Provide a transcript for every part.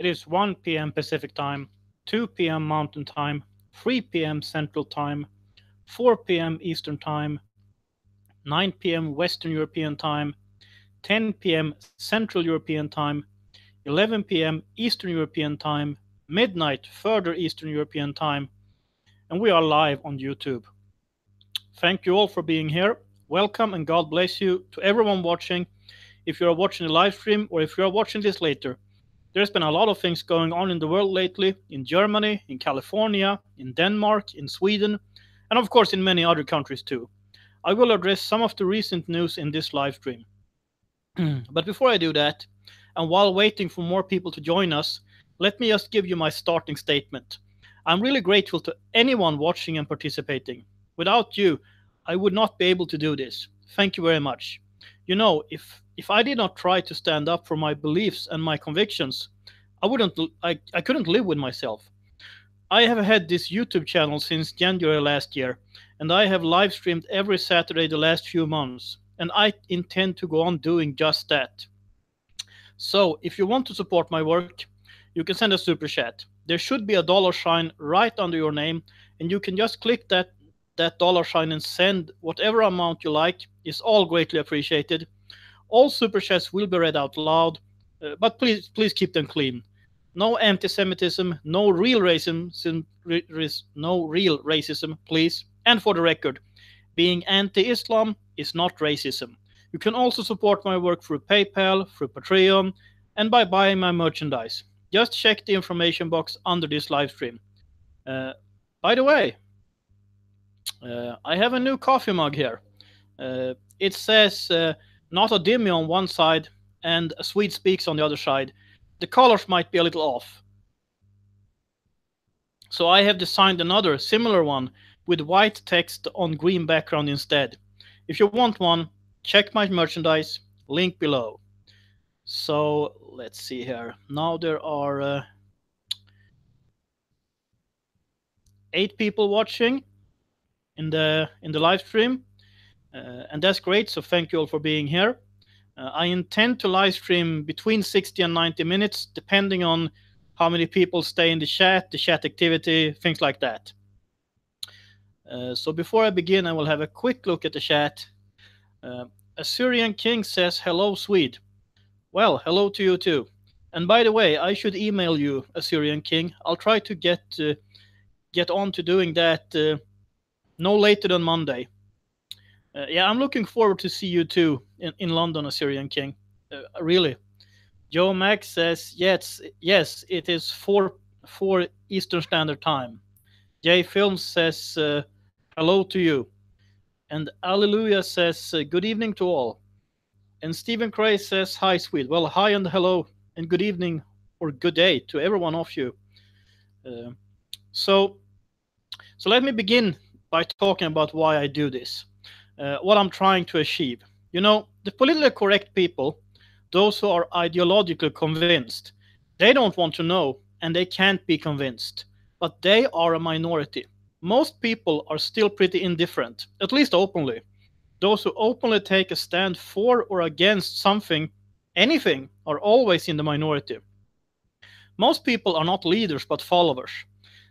It is 1 p.m. Pacific Time, 2 p.m. Mountain Time, 3 p.m. Central Time, 4 p.m. Eastern Time, 9 p.m. Western European Time, 10 p.m. Central European Time, 11 p.m. Eastern European Time, midnight further Eastern European Time, and we are live on YouTube. Thank you all for being here. Welcome and God bless you to everyone watching. If you are watching the live stream or if you are watching this later, there's been a lot of things going on in the world lately, in Germany, in California, in Denmark, in Sweden, and of course in many other countries too. I will address some of the recent news in this live stream. But before I do that, and while waiting for more people to join us, let me just give you my starting statement. I'm really grateful to anyone watching and participating. Without you, I would not be able to do this. Thank you very much. You know, if I did not try to stand up for my beliefs and my convictions, I couldn't live with myself. I have had this YouTube channel since January last year, and I have live streamed every Saturday the last few months, and I intend to go on doing just that. So, if you want to support my work, you can send a super chat. There should be a dollar sign right under your name, and you can just click that dollar sign and send whatever amount you like. It's all greatly appreciated. All super chats will be read out loud, but please keep them clean. No anti-Semitism, no real racism, no real racism, please. And for the record, being anti-Islam is not racism. You can also support my work through PayPal, through Patreon, and by buying my merchandise. Just check the information box under this live stream. By the way, I have a new coffee mug here. It says not a Dimmy on one side and a Swede speaks on the other side. The colors might be a little off. So I have designed another similar one with white text on green background instead. If you want one, check my merchandise, link below. So let's see here. Now there are 8 people watching in the live stream, and that's great. So thank you all for being here. I intend to live stream between 60 and 90 minutes, depending on how many people stay in the chat activity, things like that. So before I begin, I will have a quick look at the chat. Assyrian King says, hello, Swede. Well, hello to you too. And by the way, I should email you, Assyrian King. I'll try to get on to doing that no later than Monday. Yeah, I'm looking forward to see you too in London, Assyrian King. Really. Joe Max says, yes, it is 4 Eastern Standard Time. Jay Films says, hello to you. And Alleluia says, good evening to all. And Stephen Cray says, hi, Swede. Well, hi and hello and good evening or good day to every one of you. So let me begin by talking about why I do this. What I'm trying to achieve. You know, the politically correct people, those who are ideologically convinced, they don't want to know and they can't be convinced. But they are a minority. Most people are still pretty indifferent, at least openly. Those who openly take a stand for or against something, anything, are always in the minority. Most people are not leaders but followers.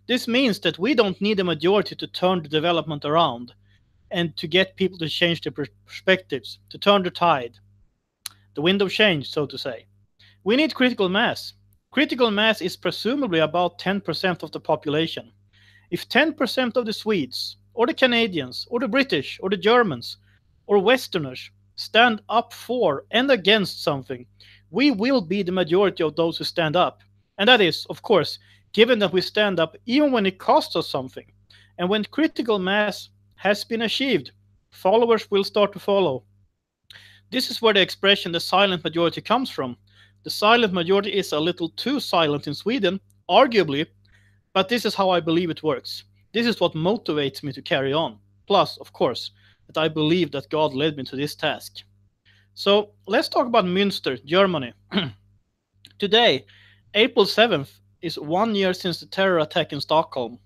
This means that we don't need a majority to turn the development around and to get people to change their perspectives, to turn the tide. The wind of change, so to say. We need critical mass. Critical mass is presumably about 10% of the population. If 10% of the Swedes, or the Canadians, or the British, or the Germans, or Westerners stand up for and against something, we will be the majority of those who stand up. And that is, of course, given that we stand up even when it costs us something. And when critical mass has been achieved, followers will start to follow. This is where the expression the silent majority comes from. The silent majority is a little too silent in Sweden, arguably, but this is how I believe it works. This is what motivates me to carry on. Plus, of course, that I believe that God led me to this task. So let's talk about Münster, Germany. Today, April 7th, is 1 year since the terror attack in Stockholm.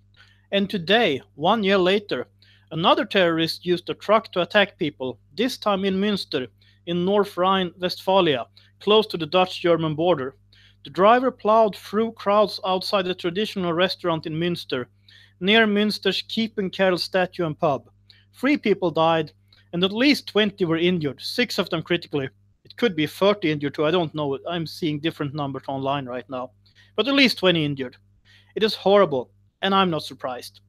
And today, 1 year later, another terrorist used a truck to attack people, this time in Münster, in North Rhine-Westphalia, close to the Dutch-German border. The driver plowed through crowds outside a traditional restaurant in Münster, near Münster's Kiepenkerl statue and pub. 3 people died, and at least 20 were injured, 6 of them critically. It could be 30 injured too, I don't know. I'm seeing different numbers online right now. But at least 20 injured. It is horrible, and I'm not surprised.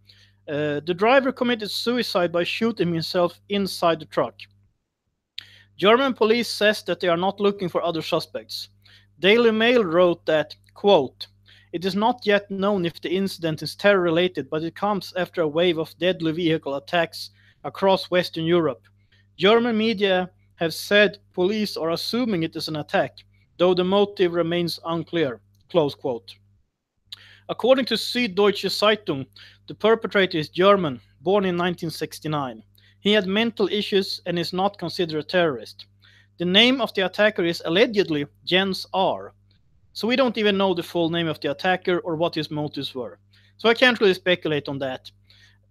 The driver committed suicide by shooting himself inside the truck. German police says that they are not looking for other suspects. Daily Mail wrote that, quote, "It is not yet known if the incident is terror-related, but it comes after a wave of deadly vehicle attacks across Western Europe. German media have said police are assuming it is an attack, though the motive remains unclear." Close quote. According to Süddeutsche Zeitung, the perpetrator is German, born in 1969. He had mental issues and is not considered a terrorist. The name of the attacker is allegedly Jens R. So we don't even know the full name of the attacker or what his motives were. So I can't really speculate on that.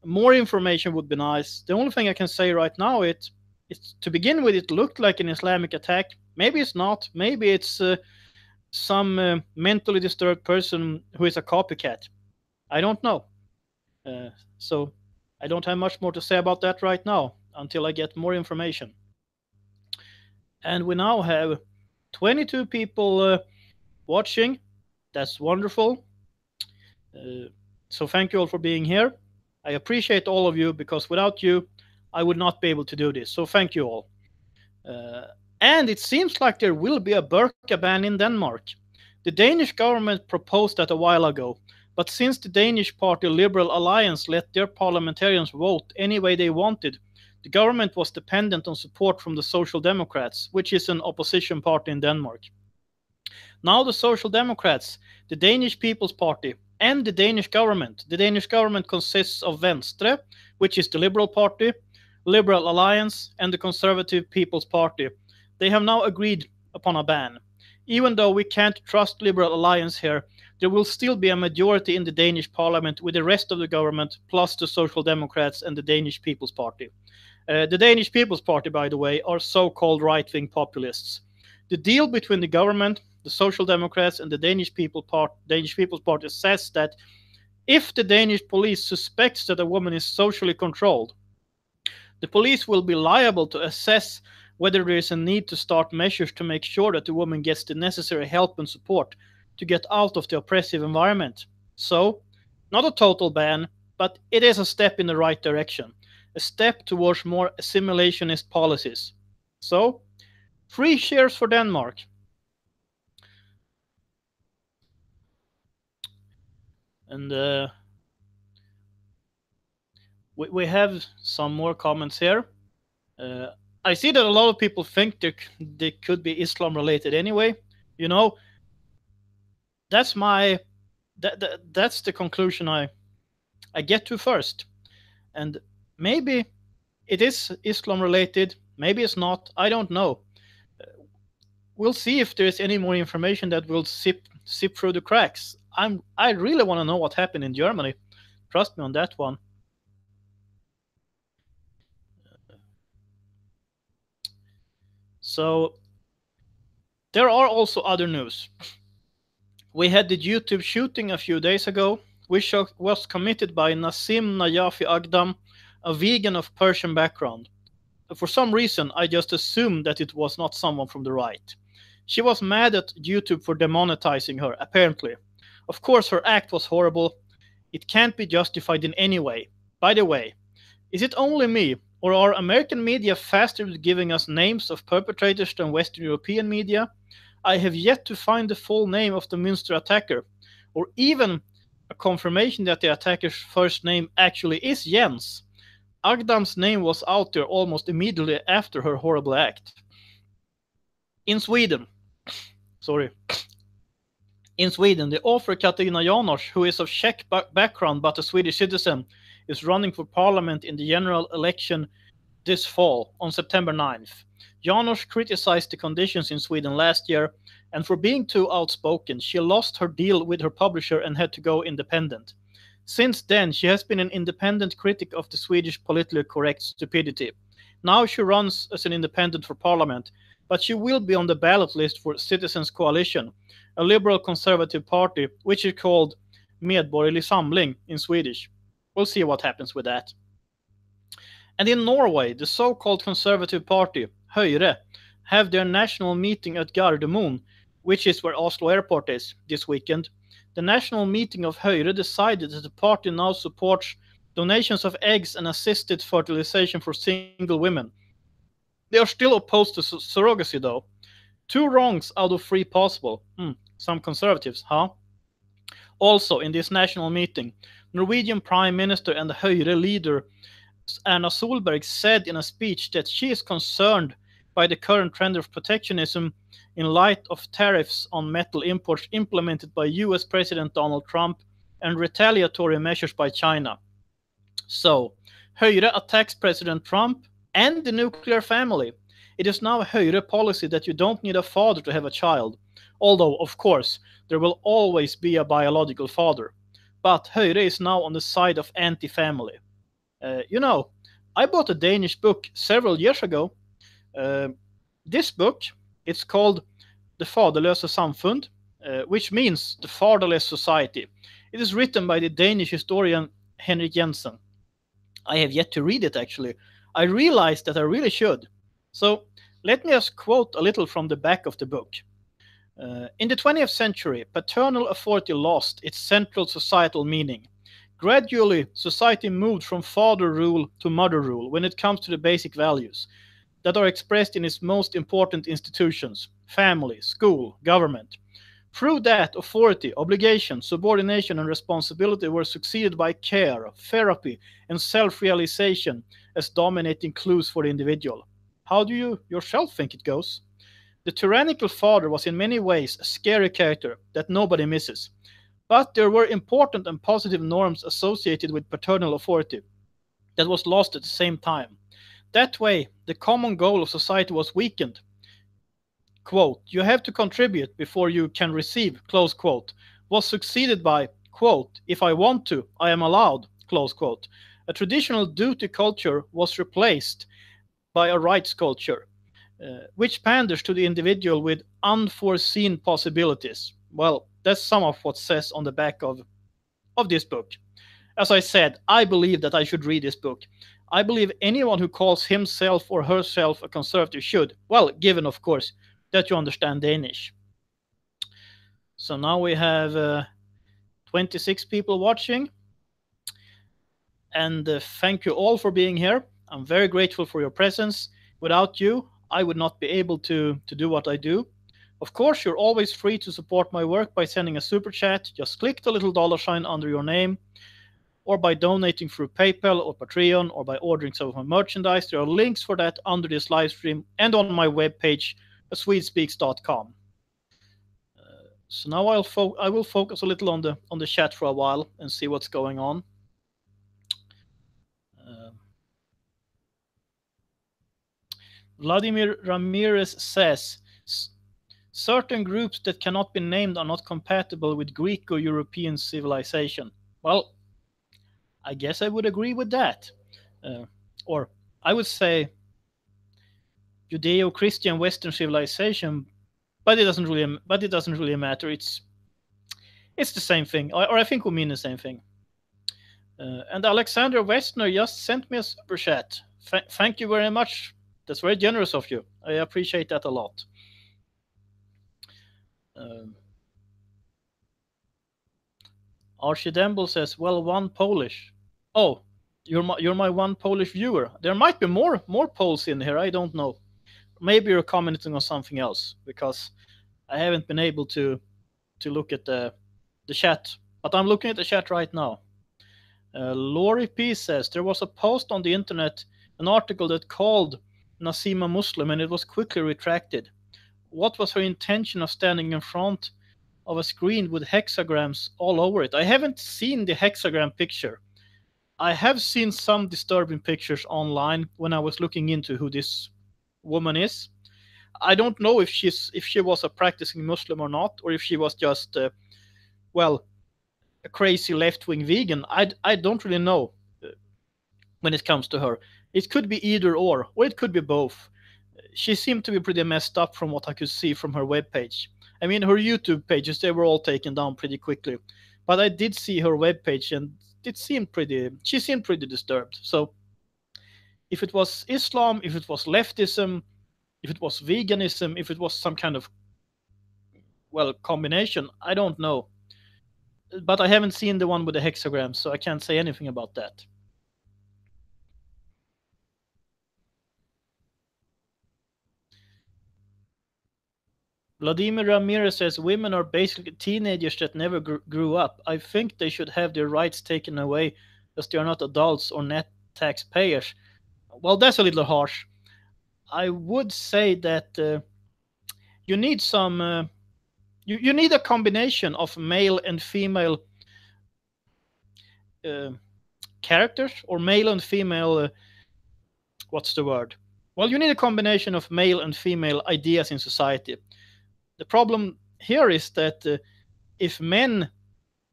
More information would be nice. The only thing I can say right now is to begin with, it looked like an Islamic attack. Maybe it's not. Maybe it's some mentally disturbed person who is a copycat. I don't know. So I don't have much more to say about that right now until I get more information. And we now have 22 people watching. That's wonderful. So thank you all for being here. I appreciate all of you, because without you, I would not be able to do this. So thank you all. And it seems like there will be a burqa ban in Denmark. The Danish government proposed that a while ago, but since the Danish party Liberal Alliance let their parliamentarians vote any way they wanted, the government was dependent on support from the Social Democrats, which is an opposition party in Denmark. Now the Social Democrats, the Danish People's Party, and the Danish government consists of Venstre, which is the Liberal Party, Liberal Alliance, and the Conservative People's Party. They have now agreed upon a ban. Even though we can't trust Liberal Alliance here, there will still be a majority in the Danish parliament with the rest of the government, plus the Social Democrats and the Danish People's Party. The Danish People's Party, by the way, are so-called right-wing populists. The deal between the government, the Social Democrats, and the Danish People's Party says that if the Danish police suspects that a woman is socially controlled, the police will be liable to assess whether there is a need to start measures to make sure that the woman gets the necessary help and support to get out of the oppressive environment. So, not a total ban, but it is a step in the right direction, a step towards more assimilationist policies. So, 3 cheers for Denmark. And we have some more comments here. I see that a lot of people think they could be Islam related anyway. You know, that's the conclusion I get to first. And maybe it is Islam related, maybe it's not, I don't know. We'll see if there's any more information that will sip through the cracks. I really want to know what happened in Germany. Trust me on that one. So there are also other news. We had the YouTube shooting a few days ago, which was committed by Nassim Najafi Agdam, a vegan of Persian background. For some reason, I just assumed that it was not someone from the right. She was mad at YouTube for demonetizing her, apparently. Of course, her act was horrible. It can't be justified in any way. By the way, is it only me, or are American media faster with giving us names of perpetrators than Western European media? I have yet to find the full name of the Münster attacker, or even a confirmation that the attacker's first name actually is Jens. Agdam's name was out there almost immediately after her horrible act. In Sweden, the author Katarina Janouch, who is of Czech background but a Swedish citizen, is running for parliament in the general election this fall on September 9th. Janouch criticized the conditions in Sweden last year, and for being too outspoken, she lost her deal with her publisher and had to go independent. Since then, she has been an independent critic of the Swedish politically correct stupidity. Now she runs as an independent for parliament, but she will be on the ballot list for Citizens Coalition, a liberal conservative party, which is called Medborgerlig Samling in Swedish. We'll see what happens with that. And in Norway, the so-called conservative party, Høyre, have their national meeting at Gardermoen, which is where Oslo Airport is, this weekend. The national meeting of Høyre decided that the party now supports donations of eggs and assisted fertilization for single women. They are still opposed to surrogacy, though. 2 wrongs out of 3 possible. Some conservatives, huh? Also, in this national meeting, Norwegian Prime Minister and the Høyre leader Erna Solberg said in a speech that she is concerned by the current trend of protectionism in light of tariffs on metal imports implemented by US President Donald Trump and retaliatory measures by China. So, Høyre attacks President Trump and the nuclear family. It is now a Høyre policy that you don't need a father to have a child, although, of course, there will always be a biological father. But Høyre is now on the side of anti-family. I bought a Danish book several years ago. This book, it's called The Faderløse Samfund, which means the fatherless society. It is written by the Danish historian Henrik Jensen. I have yet to read it, actually. I realized that I really should. So let me just quote a little from the back of the book. In the 20th century, paternal authority lost its central societal meaning. Gradually, society moved from father rule to mother rule when it comes to the basic values that are expressed in its most important institutions: family, school, government. Through that, authority, obligation, subordination, and responsibility were succeeded by care, therapy, and self-realization as dominating clues for the individual. How do you yourself think it goes? The tyrannical father was in many ways a scary character that nobody misses. But there were important and positive norms associated with paternal authority that was lost at the same time. That way, the common goal of society was weakened. Quote, you have to contribute before you can receive, close quote, was succeeded by, quote, if I want to, I am allowed, close quote. A traditional duty culture was replaced by a rights culture, which panders to the individual with unforeseen possibilities. Well, that's some of what says on the back of this book. As I said, I believe that I should read this book. I believe anyone who calls himself or herself a conservative should. Well, given, of course, that you understand Danish. So now we have 26 people watching. And thank you all for being here. I'm very grateful for your presence. Without you, I would not be able to do what I do. Of course, you're always free to support my work by sending a super chat. Just click the little dollar sign under your name, or by donating through PayPal or Patreon, or by ordering some of my merchandise. There are links for that under this live stream and on my webpage, swedespeaks.com. So now I will focus a little on the chat for a while and see what's going on. Vladimir Ramirez says, certain groups that cannot be named are not compatible with Greco-European civilization. Well, I guess I would agree with that. Or I would say Judeo-Christian Western civilization, but it doesn't really matter. It's the same thing, or I think we mean the same thing. And Alexander Westner just sent me a super chat. Thank you very much. That's very generous of you. I appreciate that a lot. Archie Demble says, well, one Polish. Oh, you're my one Polish viewer. There might be more Poles in here. I don't know. Maybe you're commenting on something else, because I haven't been able to look at the chat. But I'm looking at the chat right now. Lori P says, there was a post on the internet, an article that called Nasima Muslim, and it was quickly retracted. What was her intention of standing in front of a screen with hexagrams all over it? I haven't seen the hexagram picture. I have seen some disturbing pictures online when I was looking into who this woman is. I don't know if she was a practicing Muslim or not, or if she was just a crazy left-wing vegan. I don't really know when it comes to her. It could be either or it could be both. She seemed to be pretty messed up from what I could see from her webpage. I mean, her YouTube pages, they were all taken down pretty quickly. But I did see her webpage, and she seemed pretty disturbed. So if it was Islam, if it was leftism, if it was veganism, if it was some kind of, well, combination, I don't know. But I haven't seen the one with the hexagram, so I can't say anything about that. Vladimir Ramirez says women are basically teenagers that never grew up. I think they should have their rights taken away as they are not adults or net taxpayers. Well, that's a little harsh. I would say that you need some. You need a combination of male and female uh, characters, or male and female. What's the word? Well, you need a combination of male and female ideas in society. The problem here is that if men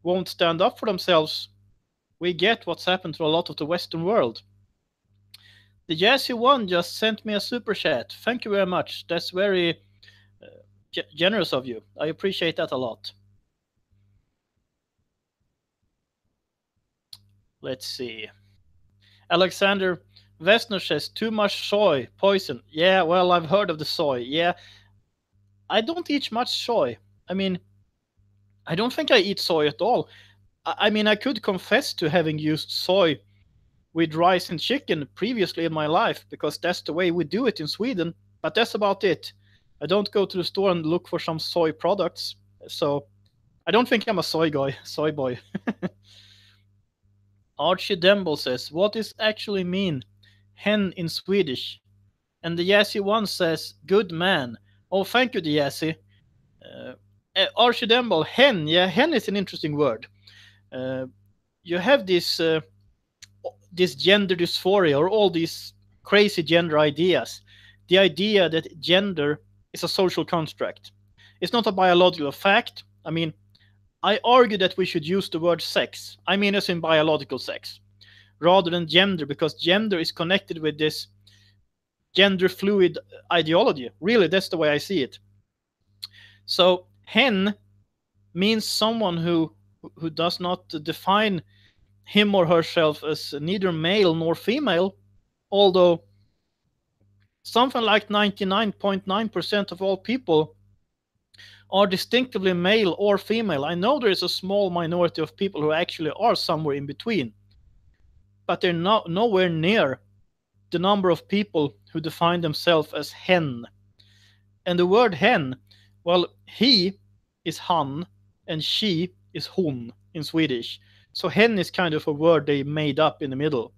won't stand up for themselves, we get what's happened to a lot of the Western world. The Jazzy One just sent me a super chat. Thank you very much. That's very generous of you. I appreciate that a lot. Let's see. Alexander Vesner says, too much soy, poison. Yeah, well, I've heard of the soy. Yeah, I don't eat much soy. I mean, I don't think I eat soy at all. I mean, I could confess to having used soy with rice and chicken previously in my life, because that's the way we do it in Sweden, but that's about it. I don't go to the store and look for some soy products, so I don't think I'm a soy boy. Archie Demble says, what does actually mean hen in Swedish? And the Yassi One says, good man. Oh, thank you, the Yassi. Archie Demble, hen. Yeah, hen is an interesting word. You have this gender dysphoria, or all these crazy gender ideas. The idea that gender is a social construct. It's not a biological fact. I mean, I argue that we should use the word sex. I mean, as in biological sex, rather than gender, because gender is connected with this gender fluid ideology. Really, that's the way I see it. So, hen means someone who does not define him or herself as neither male nor female, although something like 99.9% of all people are distinctively male or female. I know there is a small minority of people who actually are somewhere in between, but they're nowhere near the number of people who define themselves as hen. And the word hen, well, he is han and she is hon in Swedish. So hen is kind of a word they made up in the middle.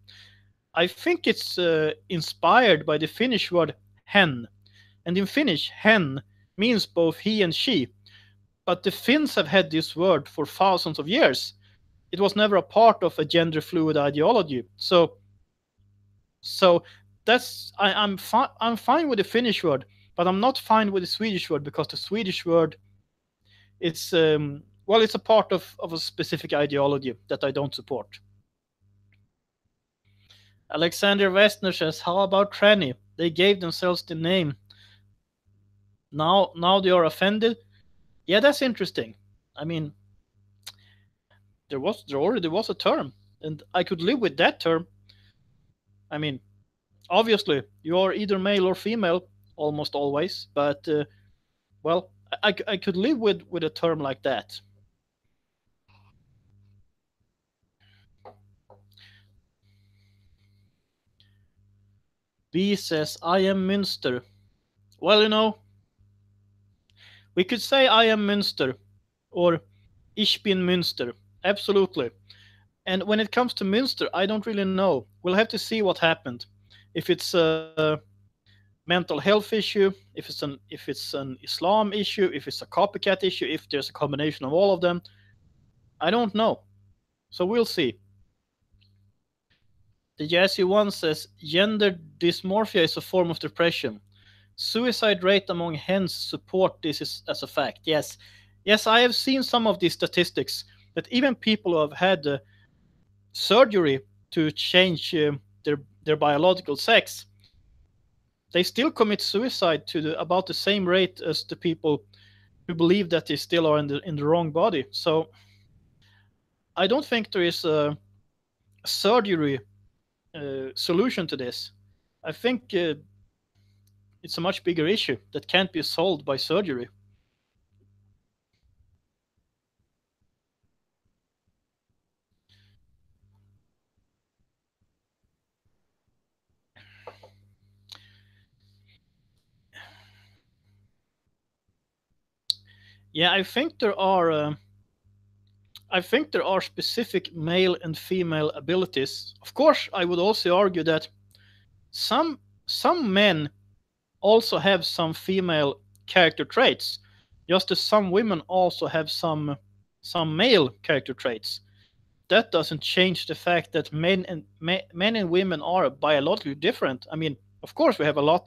I think it's inspired by the Finnish word hen. And in Finnish, hen means both he and she. But the Finns have had this word for thousands of years. It was never a part of a gender fluid ideology. So that's I'm fine with the Finnish word, but I'm not fine with the Swedish word, because the Swedish word is well, it's a part of a specific ideology that I don't support. Alexander Westner says, how about tranny? They gave themselves the name. Now they are offended. Yeah, that's interesting. I mean, there already was a term, and I could live with that term. I mean, obviously, you are either male or female almost always, but well, I could live with a term like that. B says, I am Münster. Well, you know, we could say I am Münster, or Ich bin Münster. Absolutely. And when it comes to Münster, I don't really know. We'll have to see what happened. If it's a mental health issue, if it's an Islam issue, if it's a copycat issue, if there's a combination of all of them, I don't know. So we'll see. The Jazzy One says, gender dysmorphia is a form of depression. Suicide rate among hens support this as a fact. Yes, I have seen some of these statistics, that even people who have had surgery to change their biological sex, they still commit suicide to about the same rate as the people who believe that they still are in the wrong body. So I don't think there is a surgery solution to this. I think it's a much bigger issue that can't be solved by surgery. Yeah, I think there are specific male and female abilities. Of course, I would also argue that some some men also have some female character traits, just as some women also have some male character traits. That doesn't change the fact that men and women are biologically different. I mean, of course, we have a lot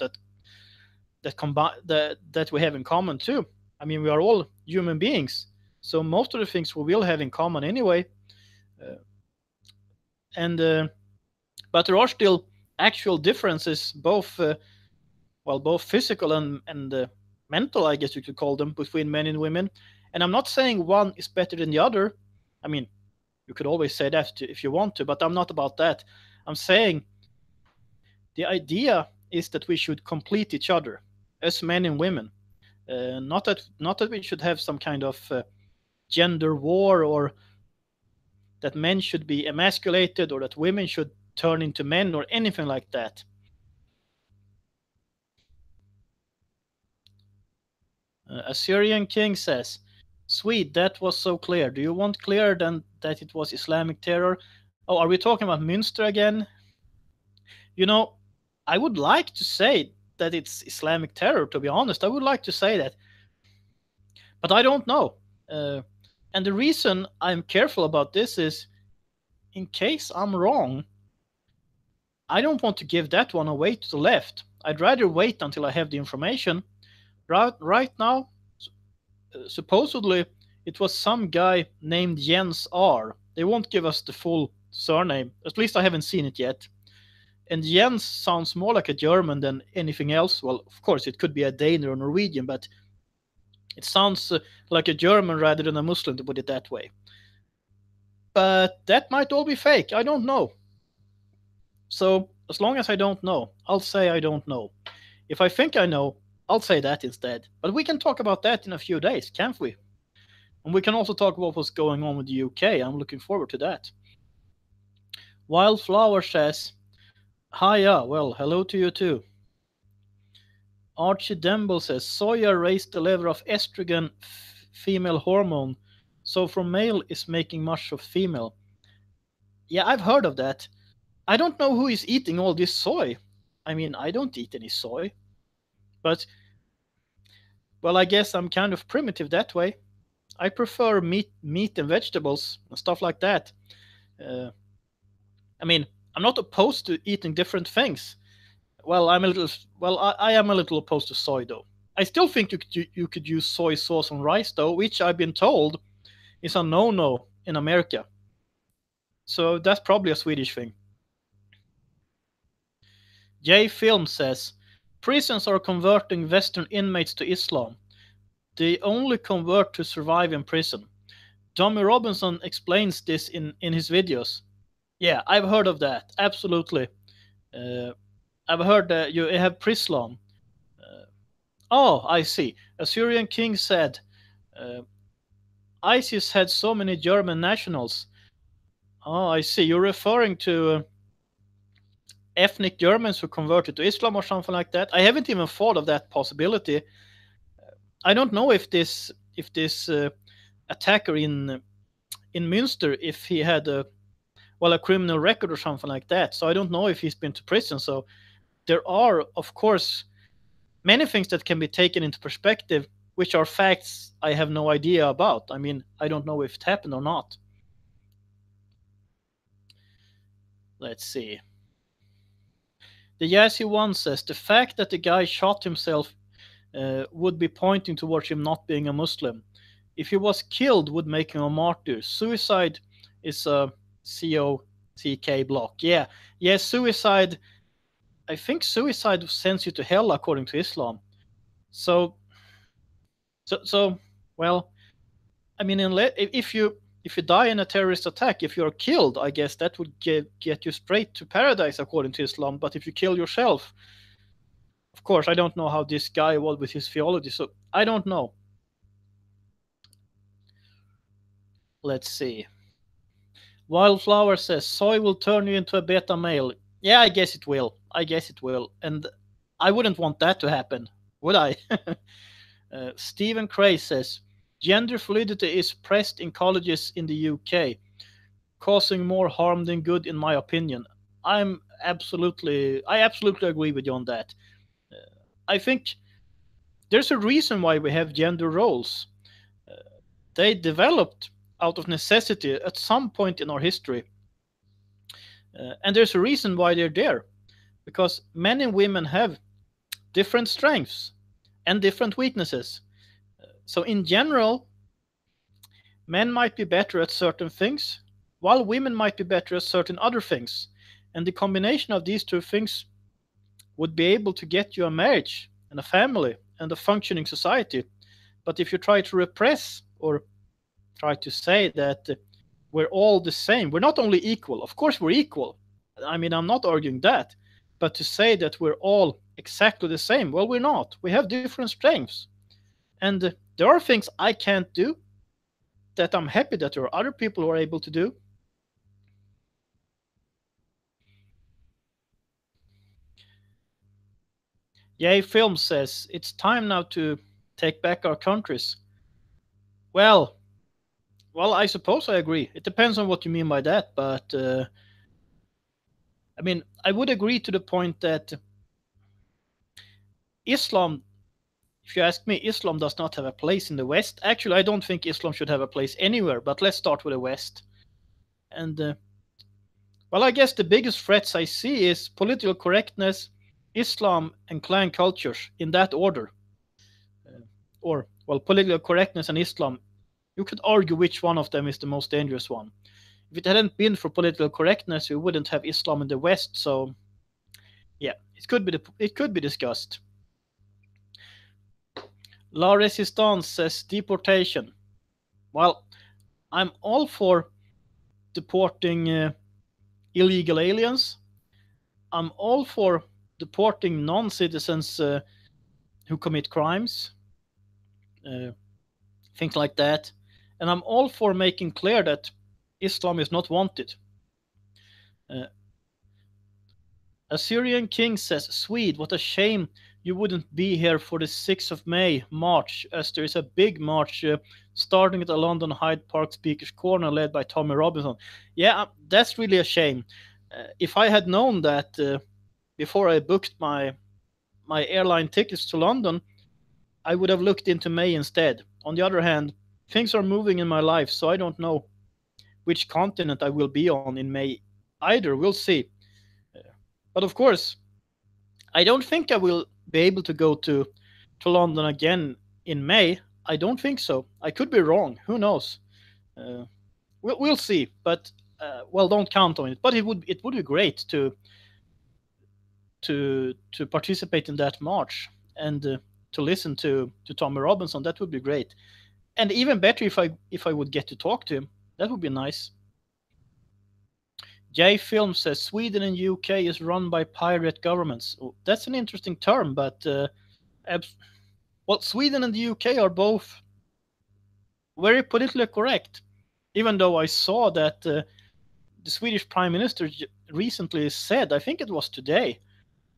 that we have in common too. I mean, we are all human beings, so most of the things we will have in common anyway. Uh, and But there are still actual differences, both physical and mental, I guess you could call them, between men and women. And I'm not saying one is better than the other. I mean, you could always say that if you want to, but I'm not about that. I'm saying the idea is that we should complete each other as men and women. Not that we should have some kind of gender war, or that men should be emasculated, or that women should turn into men, or anything like that. Assyrian King says, Swede, that was so clear. Do you want clearer than that it was Islamic terror? Oh, are we talking about Münster again? You know, I would like to say that it's Islamic terror, to be honest. I would like to say that. But I don't know. Uh, and the reason I'm careful about this is, in case I'm wrong, I don't want to give that one away to the left. I'd rather wait until I have the information. Right now, supposedly, it was some guy named Jens R. They won't give us the full surname. At least I haven't seen it yet. And Jens sounds more like a German than anything else. Well, of course, it could be a Dane or a Norwegian, but it sounds like a German rather than a Muslim, to put it that way. But that might all be fake. I don't know. So, as long as I don't know, I'll say I don't know. If I think I know, I'll say that instead. But we can talk about that in a few days, can't we? And we can also talk about what's going on with the UK. I'm looking forward to that. Wildflower says, Hiya, well, hello to you too. Archie Demble says, soya raised the level of estrogen, female hormone, so from male is making much of female. Yeah, I've heard of that. I don't know who is eating all this soy. I mean, I don't eat any soy. But, well, I guess I'm kind of primitive that way. I prefer meat and vegetables and stuff like that. Uh, I mean, I'm not opposed to eating different things. Well, I am a little opposed to soy though. I still think you could use soy sauce on rice though, which I've been told is a no-no in America. So that's probably a Swedish thing. J Film says, prisons are converting Western inmates to Islam. They only convert to survive in prison. Tommy Robinson explains this in his videos. Yeah, I've heard of that. Absolutely. Uh, I've heard that you have Prislam. Oh, I see. Assyrian king said, uh, ISIS had so many German nationals. Oh, I see. You're referring to ethnic Germans who converted to Islam or something like that. I haven't even thought of that possibility. I don't know if this attacker in Münster, if he had a criminal record or something like that. So I don't know if he's been to prison. So there are, of course, many things that can be taken into perspective, which are facts I have no idea about. I mean, I don't know if it happened or not. Let's see. The Yazzie one says, the fact that the guy shot himself would be pointing towards him not being a Muslim. If he was killed, would make him a martyr. Suicide is a COTK block. Yeah, suicide. I think suicide sends you to hell according to Islam. So Well, I mean, if you die in a terrorist attack, if you're killed, I guess that would get you straight to paradise according to Islam. But if you kill yourself, of course, I don't know how this guy was with his theology, so I don't know. Let's see. Wildflower says soy will turn you into a beta male. Yeah, I guess it will. I guess it will. And I wouldn't want that to happen, would I? Stephen Cray says gender fluidity is pressed in colleges in the UK, causing more harm than good, in my opinion. I absolutely agree with you on that. I think there's a reason why we have gender roles. They developed out of necessity at some point in our history. And there's a reason why they're there. Because men and women have different strengths and different weaknesses. So, in general, men might be better at certain things, while women might be better at certain other things. And the combination of these two things would be able to get you a marriage and a family and a functioning society. But if you try to repress or try to say that we're all the same, we're not only equal, of course we're equal. I mean, I'm not arguing that. But to say that we're all exactly the same, well, we're not. We have different strengths. And there are things I can't do that I'm happy that there are other people who are able to do. Yay Film says it's time now to take back our countries. Well, I suppose I agree. It depends on what you mean by that, but I mean, I would agree to the point that Islam, if you ask me, Islam does not have a place in the West. Actually, I don't think Islam should have a place anywhere, but let's start with the West. And well, I guess the biggest threats I see is political correctness, Islam, and clan cultures in that order. Or, well, political correctness and Islam. You could argue which one of them is the most dangerous one. If it hadn't been for political correctness, we wouldn't have Islam in the West. So, yeah, it could be discussed. La Resistance says deportation. Well, I'm all for deporting illegal aliens. I'm all for deporting non-citizens who commit crimes, things like that. And I'm all for making clear that Islam is not wanted. Assyrian King says, Swede, what a shame you wouldn't be here for the 6th of May march, as there is a big march starting at the London Hyde Park Speaker's Corner led by Tommy Robinson. Yeah, that's really a shame. If I had known that before I booked my airline tickets to London, I would have looked into May instead. On the other hand, things are moving in my life, so I don't know which continent I will be on in May either. We'll see. But of course, I don't think I will be able to go to London again in May. I don't think so. I could be wrong. Who knows? We'll see. But well, don't count on it. But it would be great to participate in that march and to listen to Tommy Robinson. That would be great. And even better if I would get to talk to him. That would be nice. J Film says Sweden and UK is run by pirate governments. Oh, that's an interesting term, but well, Sweden and the UK are both very politically correct. Even though I saw that the Swedish Prime Minister recently said, I think it was today,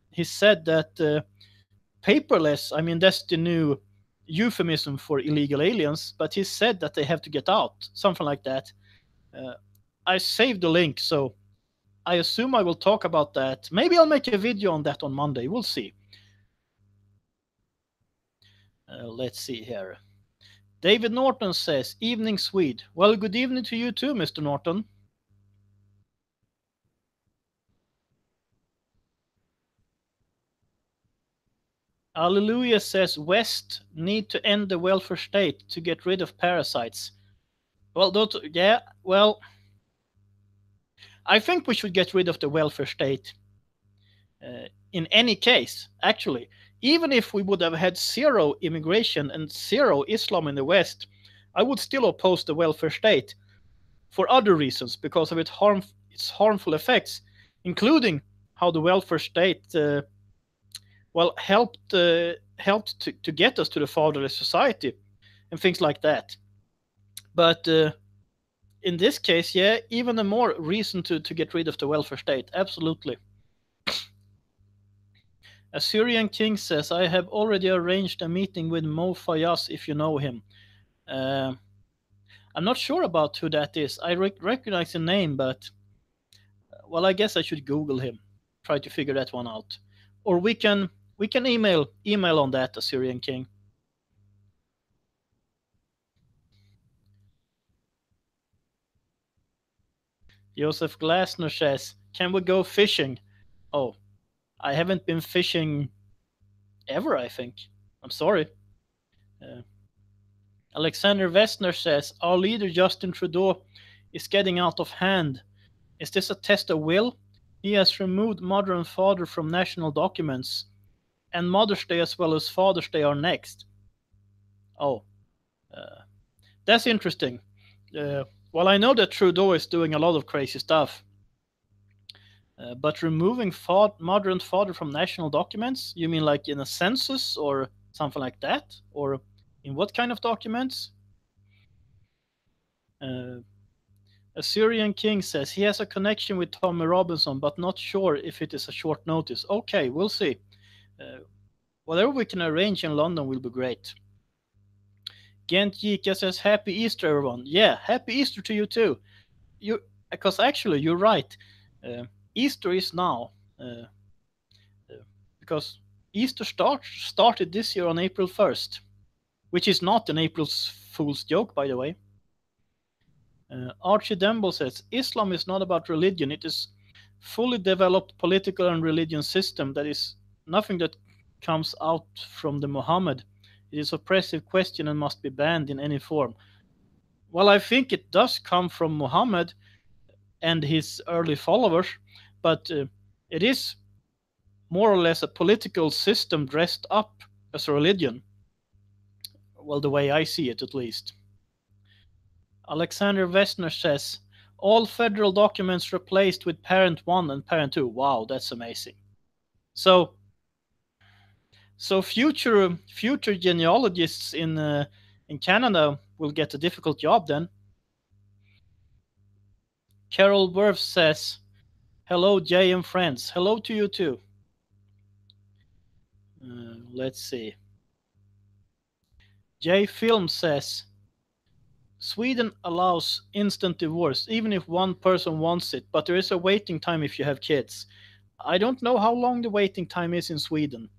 he said that paperless, I mean, that's the new euphemism for illegal aliens, but he said that they have to get out, something like that. I saved the link, so I assume I will talk about that. Maybe I'll make a video on that on Monday. We'll see. Let's see here. David Norton says, evening Swede. Well, good evening to you too, Mr. Norton. Alleluia says, West need to end the welfare state to get rid of parasites. Well, I think we should get rid of the welfare state in any case, actually. even if we would have had zero immigration and zero Islam in the West, I would still oppose the welfare state for other reasons because of its harmful effects, including how the welfare state helped to get us to the fatherless society and things like that. But in this case, yeah, even a more reason to get rid of the welfare state. Absolutely. A Syrian king says, I have already arranged a meeting with Mo Fayyaz if you know him. I'm not sure about who that is. I recognize the name, but well, I guess I should Google him, try to figure that one out, or we can email on that, Assyrian King. Joseph Glasner says, "Can we go fishing?" Oh, I haven't been fishing ever. I think. I'm sorry. Alexander Westner says, "Our leader Justin Trudeau is getting out of hand. Is this a test of will? He has removed mother and father from national documents, and Mother's Day as well as Father's Day are next." Oh, that's interesting. Well, I know that Trudeau is doing a lot of crazy stuff, but removing mother and father from national documents? You mean like in a census or something like that? Or in what kind of documents? Assyrian King says he has a connection with Tommy Robinson, but not sure if it is a short notice. Okay, we'll see. Whatever we can arrange in London will be great. Gent Jika says, Happy Easter, everyone. Yeah, Happy Easter to you too. Because actually, you're right. Easter is now. Because Easter started this year on April 1st, which is not an April Fool's joke, by the way. Archie Demble says, Islam is not about religion. It is fully developed political and religion system that is nothing that comes out from the Muhammad. It is oppressive question and must be banned in any form. Well, I think it does come from Muhammad and his early followers, but it is more or less a political system dressed up as a religion. Well, the way I see it, at least. Alexander Westner says, all federal documents replaced with Parent 1 and Parent 2. Wow, that's amazing. So future genealogists in Canada will get a difficult job then. Carol Worth says, hello, Jay and friends. Hello to you too. Let's see. Jay Film says, Sweden allows instant divorce, even if one person wants it, but there is a waiting time if you have kids. I don't know how long the waiting time is in Sweden.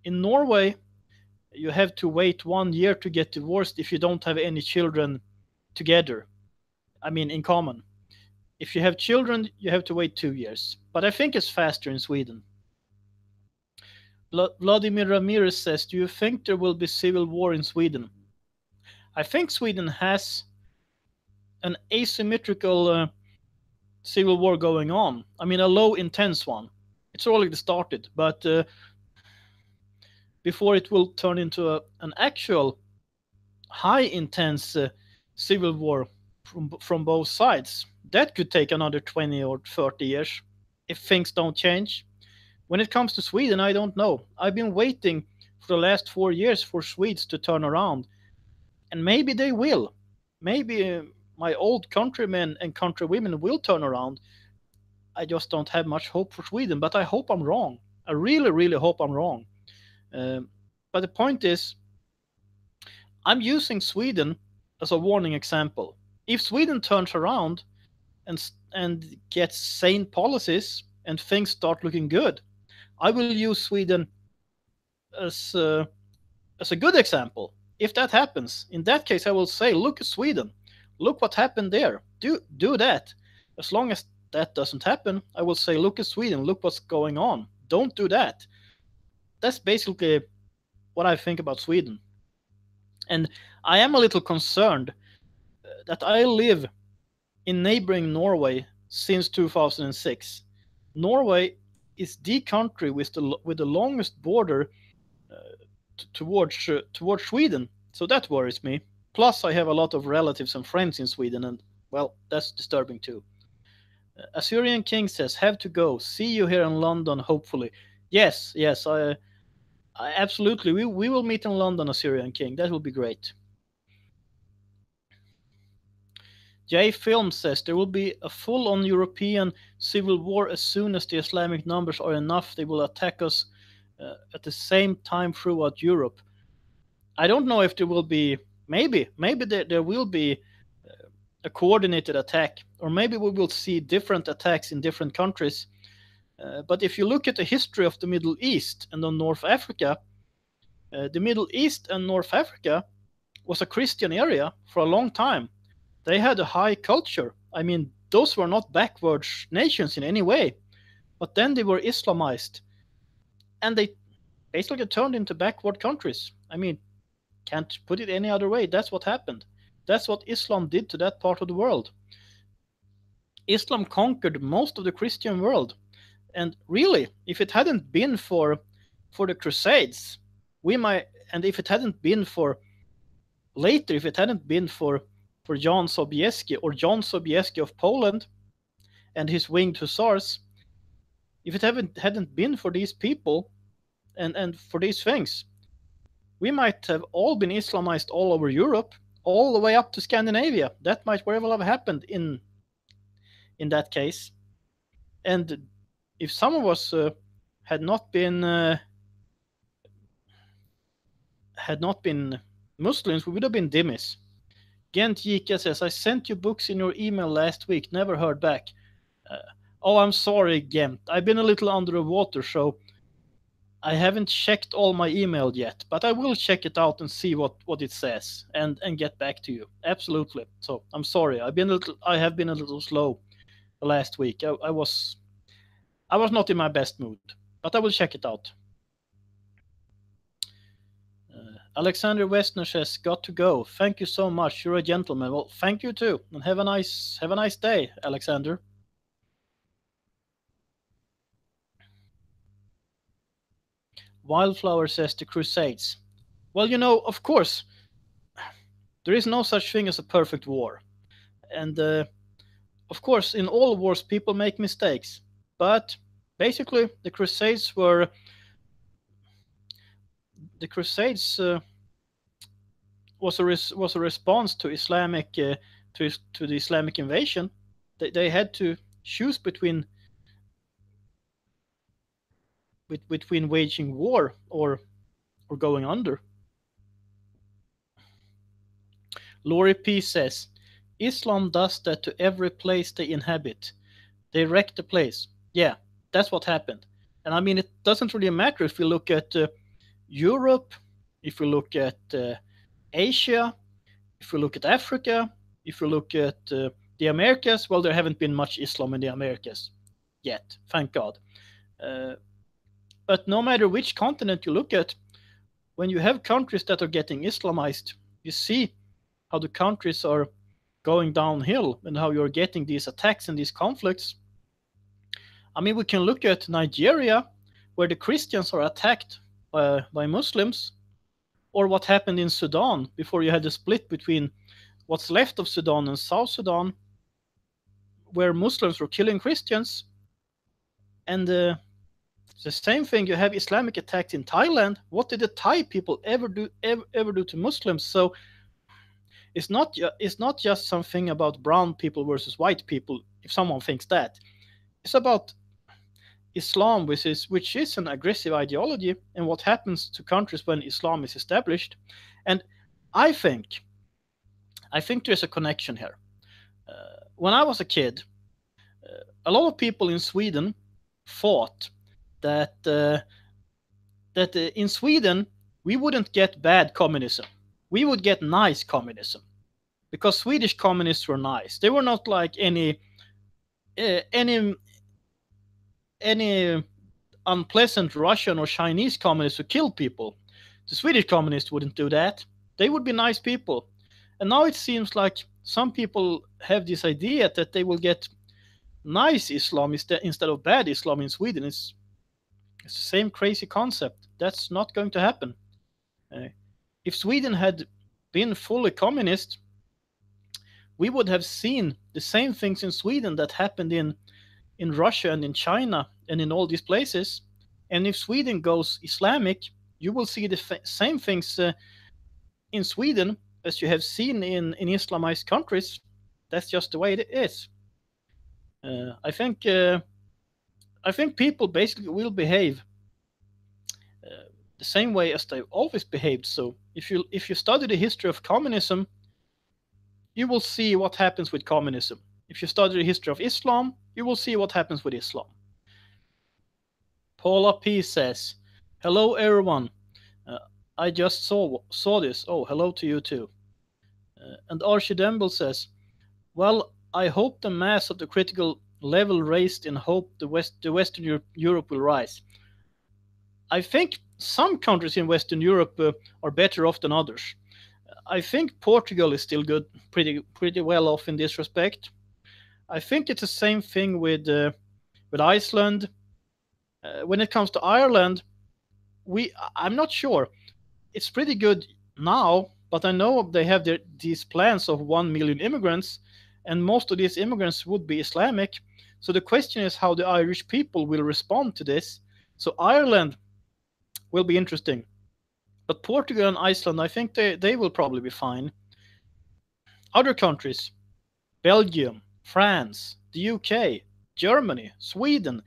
In Norway, you have to wait 1 year to get divorced if you don't have any children together. I mean, in common. If you have children, you have to wait 2 years. But I think it's faster in Sweden. Vladimir Ramirez says, do you think there will be civil war in Sweden? I think Sweden has an asymmetrical civil war going on. I mean, a low intense one. It's already started, but before it will turn into an actual high intense civil war from both sides, that could take another 20 or 30 years if things don't change. When it comes to Sweden, I don't know. I've been waiting for the last 4 years for Swedes to turn around. And maybe they will. Maybe my old countrymen and countrywomen will turn around. I just don't have much hope for Sweden, but I hope I'm wrong. I really, really hope I'm wrong. But the point is, I'm using Sweden as a warning example. If Sweden turns around and gets sane policies and things start looking good, I will use Sweden as a good example. If that happens, in that case, I will say, look at Sweden. Look what happened there. Do that. As long as that doesn't happen, I will say, look at Sweden. Look what's going on. Don't do that. That's basically what I think about Sweden. And I am a little concerned that I live in neighboring Norway since 2006. Norway is the country with the longest border towards Sweden. So that worries me. Plus, I have a lot of relatives and friends in Sweden, and well, that's disturbing too. Assyrian King says, "Have to go. See you here in London, hopefully." Yes, yes, I absolutely. We will meet in London, Assyrian King. That will be great. J Film says there will be a full-on European civil war as soon as the Islamic numbers are enough. They will attack us at the same time throughout Europe. I don't know if there will be. Maybe there will be a coordinated attack, or maybe we will see different attacks in different countries. But if you look at the history of the Middle East and on North Africa, the Middle East and North Africa was a Christian area for a long time. They had a high culture. I mean, those were not backwards nations in any way. But then they were Islamized, and they basically turned into backward countries. I mean, can't put it any other way. That's what happened. That's what Islam did to that part of the world. Islam conquered most of the Christian world. And really, if it hadn't been for the Crusades, we might, and if it hadn't been for later, if it hadn't been for Jan Sobieski, or John Sobieski of Poland and his winged hussars, if it hadn't been for these people and for these things, we might have all been Islamized all over Europe, all the way up to Scandinavia. That might very well have happened in that case. And if some of us had not been Muslims, we would have been dhimmis. Gent Jika says, "I sent you books in your email last week, never heard back." Oh, I'm sorry, Gent. I've been a little under the water, so I haven't checked all my email yet, but I will check it out and see what it says and get back to you. Absolutely. So I'm sorry. I have been a little slow the last week. I was not in my best mood, but I will check it out. Alexander Westner says, "Got to go. Thank you so much. You're a gentleman." Well, thank you too, and have a nice day, Alexander. Wildflower says, "The Crusades." Well, of course, there is no such thing as a perfect war, and of course, in all wars, people make mistakes. But basically, the Crusades was a response to Islamic to the Islamic invasion. They had to choose between waging war or going under. Lori P says, "Islam does that to every place they inhabit. They wreck the place." Yeah, that's what happened. And I mean, it doesn't really matter if we look at Europe, if we look at Asia, if we look at Africa, if we look at the Americas. Well, there haven't been much Islam in the Americas yet, thank God. But no matter which continent you look at, when you have countries that are getting Islamized, you see how the countries are going downhill and how you're getting these attacks and these conflicts. I mean, we can look at Nigeria, where the Christians are attacked by Muslims, or what happened in Sudan before you had the split between what's left of Sudan and South Sudan, where Muslims were killing Christians. And the same thing, you have Islamic attacks in Thailand. What did the Thai people ever do to Muslims? So it's not just something about brown people versus white people, if someone thinks that. It's about Islam, which is an aggressive ideology, and what happens to countries when Islam is established. And I think there's a connection here. When I was a kid, a lot of people in Sweden thought that in Sweden we wouldn't get bad communism. We would get nice communism, because Swedish communists were nice. They were not like any unpleasant Russian or Chinese communists who killed people. The Swedish communists wouldn't do that. They would be nice people. And now it seems like some people have this idea that they will get nice Islam instead of bad Islam in Sweden. It's the same crazy concept. That's not going to happen. Uh, if Sweden had been fully communist, we would have seen the same things in Sweden that happened in Russia and in China and in all these places. And if Sweden goes Islamic, you will see the same things in Sweden as you have seen in Islamized countries. That's just the way it is. Uh, I think uh, I think people basically will behave the same way as they've always behaved. So if you study the history of communism, you will see what happens with communism. If you study the history of Islam, you will see what happens with Islam. Paula P says, "Hello everyone. Uh, I just saw this. Oh, hello to you too." And Archie Demble says, "Well, I hope the mass of the critical level raised in hope the Western Europe will rise." I think some countries in Western Europe are better off than others. I think Portugal is still good, pretty well off in this respect. I think it's the same thing with Iceland. When it comes to Ireland, I'm not sure. It's pretty good now, but I know they have these plans of 1 million immigrants, and most of these immigrants would be Islamic. So the question is how the Irish people will respond to this. So Ireland will be interesting. But Portugal and Iceland, I think they will probably be fine. Other countries, Belgium, France, the UK, Germany, Sweden,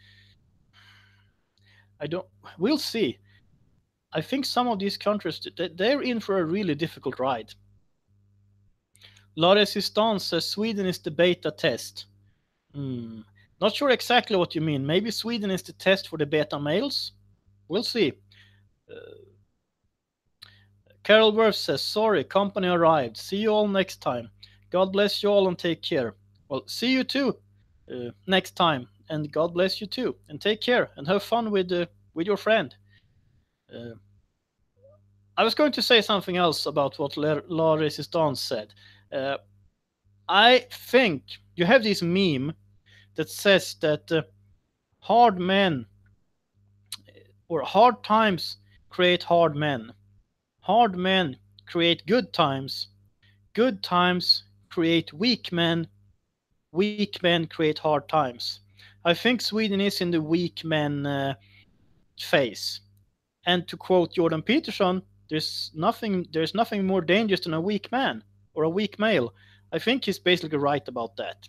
I don't. We'll see. I think some of these countries they're in for a really difficult ride. La Resistance says Sweden is the beta test. Hmm. Not sure exactly what you mean. Maybe Sweden is the test for the beta males. We'll see. Carol Worth says, "Sorry, company arrived. See you all next time. God bless you all and take care." Well, see you too next time, and God bless you too, and take care and have fun with your friend. Uh, I was going to say something else about what La Resistance said. Uh, I think you have this meme that says that hard men or hard times create hard men. Hard men create good times. Good times create weak men. Weak men create hard times. I think Sweden is in the weak men phase. And to quote Jordan Peterson, there's nothing more dangerous than a weak man or a weak male. I think he's basically right about that.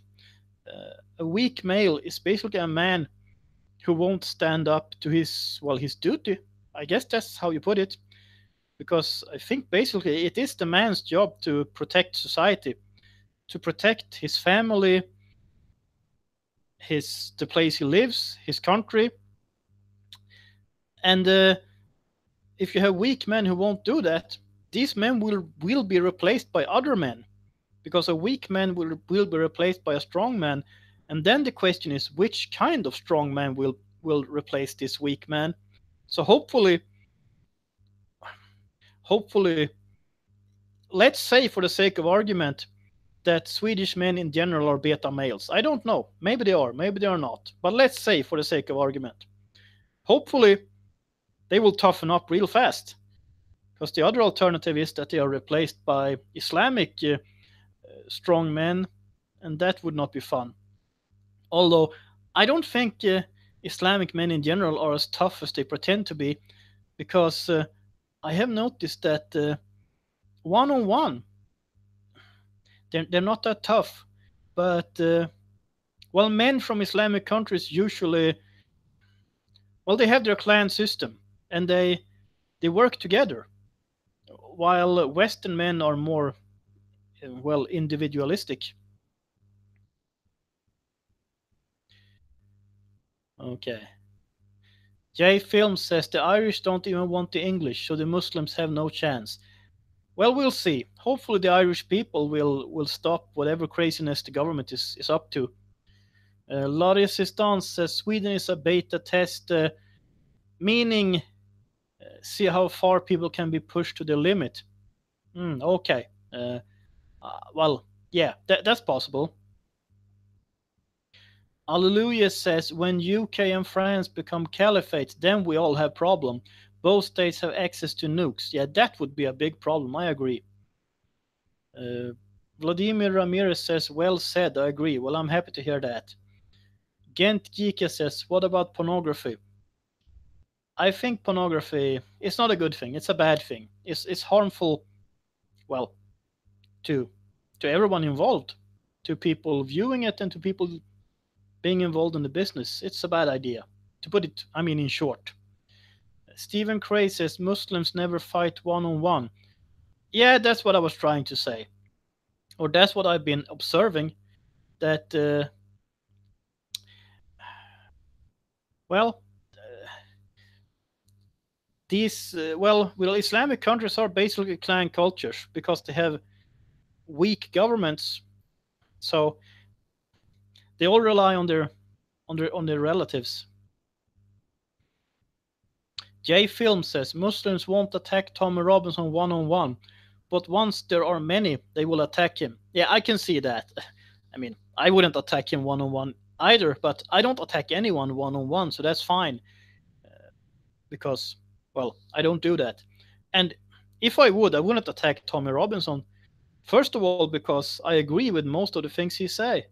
A weak male is basically a man who won't stand up to his duty. I guess that's how you put it. Because I think basically it is the man's job to protect society, to protect his family, the place he lives, his country. And if you have weak men who won't do that, these men will be replaced by other men, because a weak man will be replaced by a strong man. And then the question is, which kind of strong man will replace this weak man? So hopefully, let's say for the sake of argument that Swedish men in general are beta males. I don't know. Maybe they are, maybe they are not. But let's say for the sake of argument. Hopefully, they will toughen up real fast. Because the other alternative is that they are replaced by Islamic strong men, and that would not be fun. Although, I don't think Islamic men in general are as tough as they pretend to be, because I have noticed that one-on-one, they're not that tough. But, men from Islamic countries usually, they have their clan system, and they work together, while Western men are more, individualistic. Okay. J Film says the Irish don't even want the English, so the Muslims have no chance. Well, we'll see. Hopefully, the Irish people will stop whatever craziness the government is up to. La Resistance says Sweden is a beta test, meaning see how far people can be pushed to the limit. Okay. Yeah, that's possible. Alleluia says, when UK and France become caliphates, then we all have problem. Both states have access to nukes. Yeah, that would be a big problem. I agree. Vladimir Ramirez says, well said. I agree. Well, I'm happy to hear that. Gent Gika says, what about pornography? I think pornography is not a good thing. It's a bad thing. It's harmful, well, to everyone involved, to people viewing it and to people being involved in the business. It's a bad idea. To put it, I mean, in short. Stephen Cray says Muslims never fight one on one. Yeah, that's what I was trying to say. Or that's what I've been observing. That, well, these, Islamic countries are basically clan cultures because they have weak governments. So they all rely on their relatives. J Film says Muslims won't attack Tommy Robinson one on one, but once there are many, they will attack him. Yeah, I can see that. I mean, I wouldn't attack him one on one either, but I don't attack anyone one on one, so that's fine. Because, well, I don't do that. And if I would, I wouldn't attack Tommy Robinson. First of all, because I agree with most of the things he say,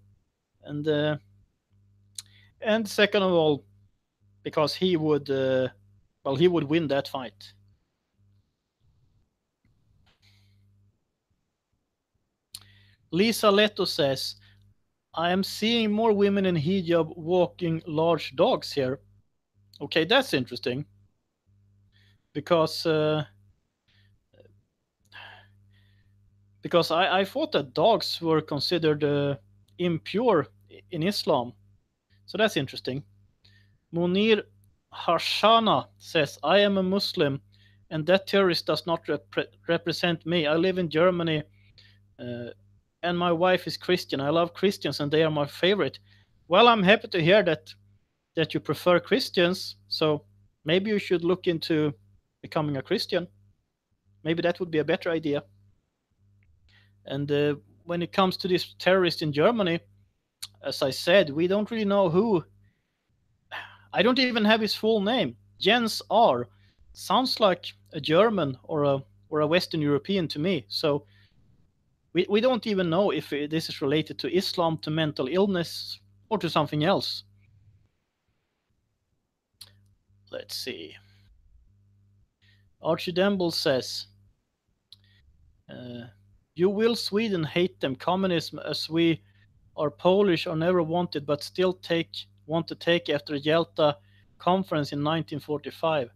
and second of all, because he would win that fight. Lisa Leto says, I am seeing more women in hijab walking large dogs here. Okay, that's interesting. Because I thought that dogs were considered impure in Islam. So that's interesting. Munir Harshana says, I am a Muslim and that terrorist does not represent me. I live in Germany and my wife is Christian. I love Christians and they are my favorite. Well, I'm happy to hear that you prefer Christians. So maybe you should look into becoming a Christian. Maybe that would be a better idea. And when it comes to this terrorist in Germany, as I said, we don't really know who. I don't even have his full name. Jens R. Sounds like a German or a Western European to me. So we don't even know if this is related to Islam, to mental illness, or to something else. Let's see. Archie Demble says, you will Sweden hate them. Communism, as we are Polish, are never wanted, but still want to take after the Yalta Conference in 1945.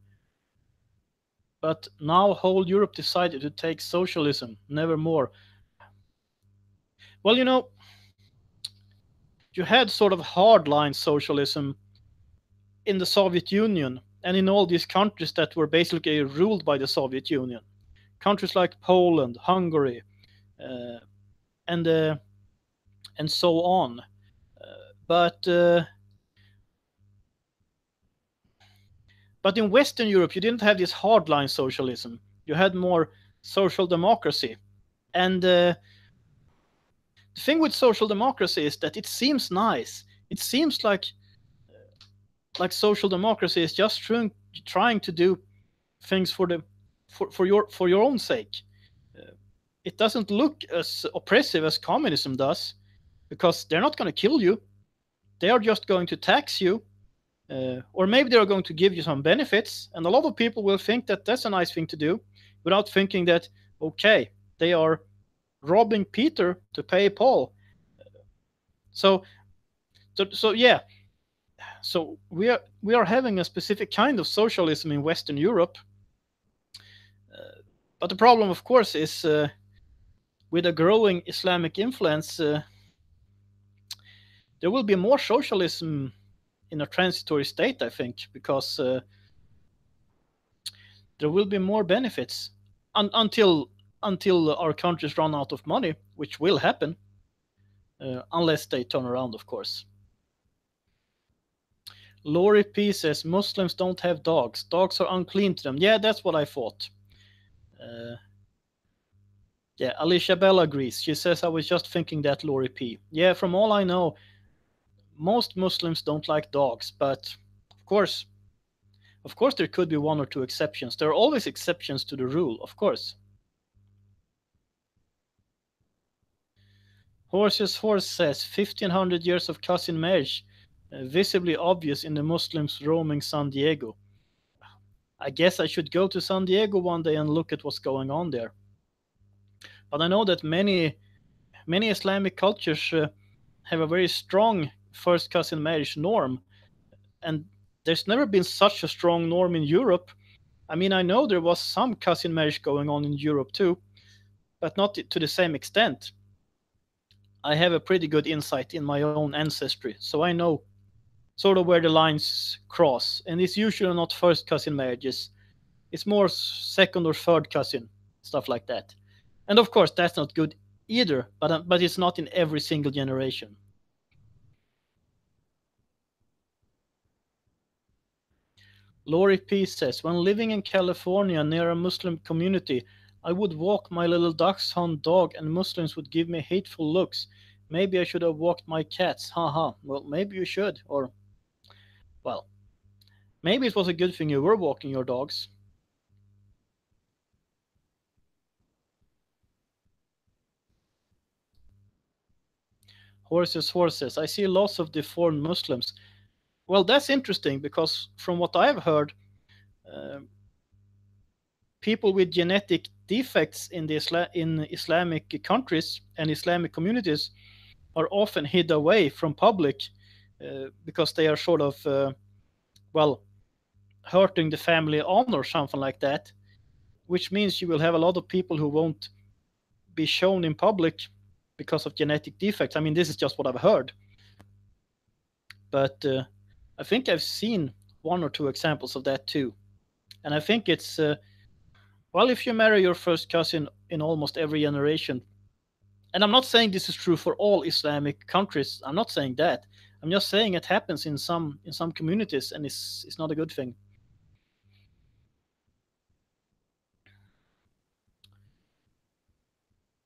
But now whole Europe decided to take socialism, never more. Well, you had sort of hardline socialism in the Soviet Union and in all these countries that were basically ruled by the Soviet Union. Countries like Poland, Hungary, and so on. But in Western Europe, you didn't have this hardline socialism. You had more social democracy. And the thing with social democracy is that it seems nice. It seems like social democracy is just trying to do things for your own sake. It doesn't look as oppressive as communism does, because they're not going to kill you. They are just going to tax you, or maybe they're going to give you some benefits. And a lot of people will think that that's a nice thing to do, without thinking that, okay, they are robbing Peter to pay Paul. So yeah. So we are having a specific kind of socialism in Western Europe. But the problem, of course, is with a growing Islamic influence, there will be more socialism in a transitory state, I think, because there will be more benefits until our countries run out of money, which will happen, unless they turn around, of course. Lori P says Muslims don't have dogs. Dogs are unclean to them. Yeah, that's what I thought. Yeah, Alicia Bell agrees. She says, I was just thinking that, Lori P. Yeah, from all I know, most Muslims don't like dogs, but of course, of course, there could be one or two exceptions. There are always exceptions to the rule, of course. Horses Horse says 1500 years of cousin marriage, visibly obvious in the Muslims roaming San Diego. I guess I should go to San Diego one day and look at what's going on there. But I know that many Islamic cultures have a very strong first cousin marriage norm, and there's never been such a strong norm in Europe. I mean, I know there was some cousin marriage going on in Europe too, but not to the same extent. I have a pretty good insight in my own ancestry, so I know sort of where the lines cross. And it's usually not first cousin marriages, it's more second or third cousin, stuff like that. And of course, that's not good either, but it's not in every single generation. Lori P says, when living in California near a Muslim community, I would walk my little dachshund dog and Muslims would give me hateful looks. Maybe I should have walked my cats. Haha. Well, maybe you should. Or, well, maybe it was a good thing you were walking your dogs. Horses, horses. I see lots of deformed Muslims. Well, that's interesting because from what I've heard, uh, people with genetic defects in in Islamic countries and Islamic communities are often hid away from public because they are sort of well hurting the family honor, something like that. Which means you will have a lot of people who won't be shown in public because of genetic defects. I mean, this is just what I've heard, but I think I've seen one or two examples of that too. And I think it's well, if you marry your first cousin in almost every generation, and I'm not saying this is true for all Islamic countries. I'm not saying that. I'm just saying it happens in some communities, and it's not a good thing.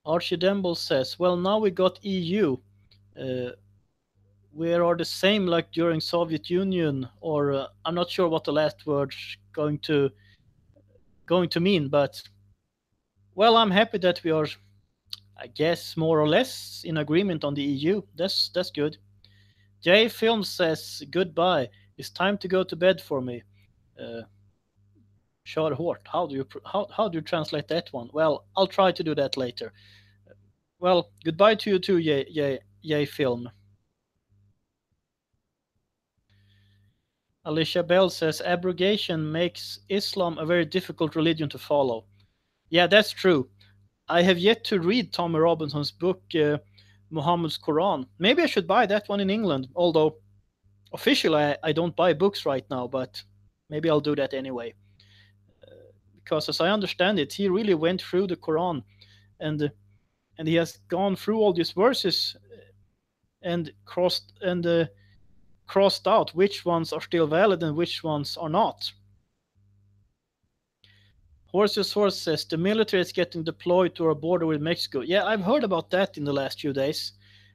Archie Demble says, "Well, now we got EU. Uh, we are the same like during Soviet Union, or I'm not sure what the last word's going to mean, but well, I'm happy that we are, I guess, more or less in agreement on the EU. That's good." J Film says, "Goodbye. It's time to go to bed for me." Uh, Kör hårt. How do you translate that one? Well, I'll try to do that later. Well, goodbye to you too, J Film. Alicia Bell says, "Abrogation makes Islam a very difficult religion to follow." Yeah, that's true. I have yet to read Tommy Robinson's book, Muhammad's Quran. Maybe I should buy that one in England, although officially I don't buy books right now, but maybe I'll do that anyway. Because as I understand it, he really went through the Quran and and he has gone through all these verses and crossed out which ones are still valid and which ones are not. Horses Horse says the military is getting deployed to our border with Mexico. Yeah, I've heard about that in the last few days,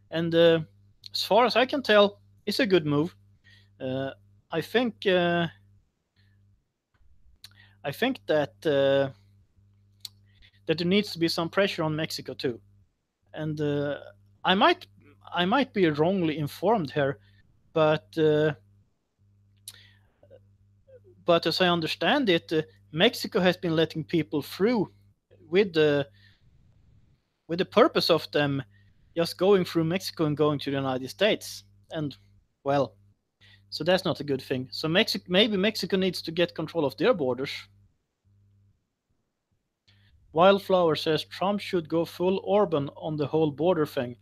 and as far as I can tell, it's a good move. Uh, I think I think that there needs to be some pressure on Mexico too, and I might I might be wrongly informed here, but but as I understand it, Mexico has been letting people through with the purpose of them just going through Mexico and going to the United States, and well, so that's not a good thing. So maybe Mexico needs to get control of their borders. Wildflower says Trump should go full Orban on the whole border thing.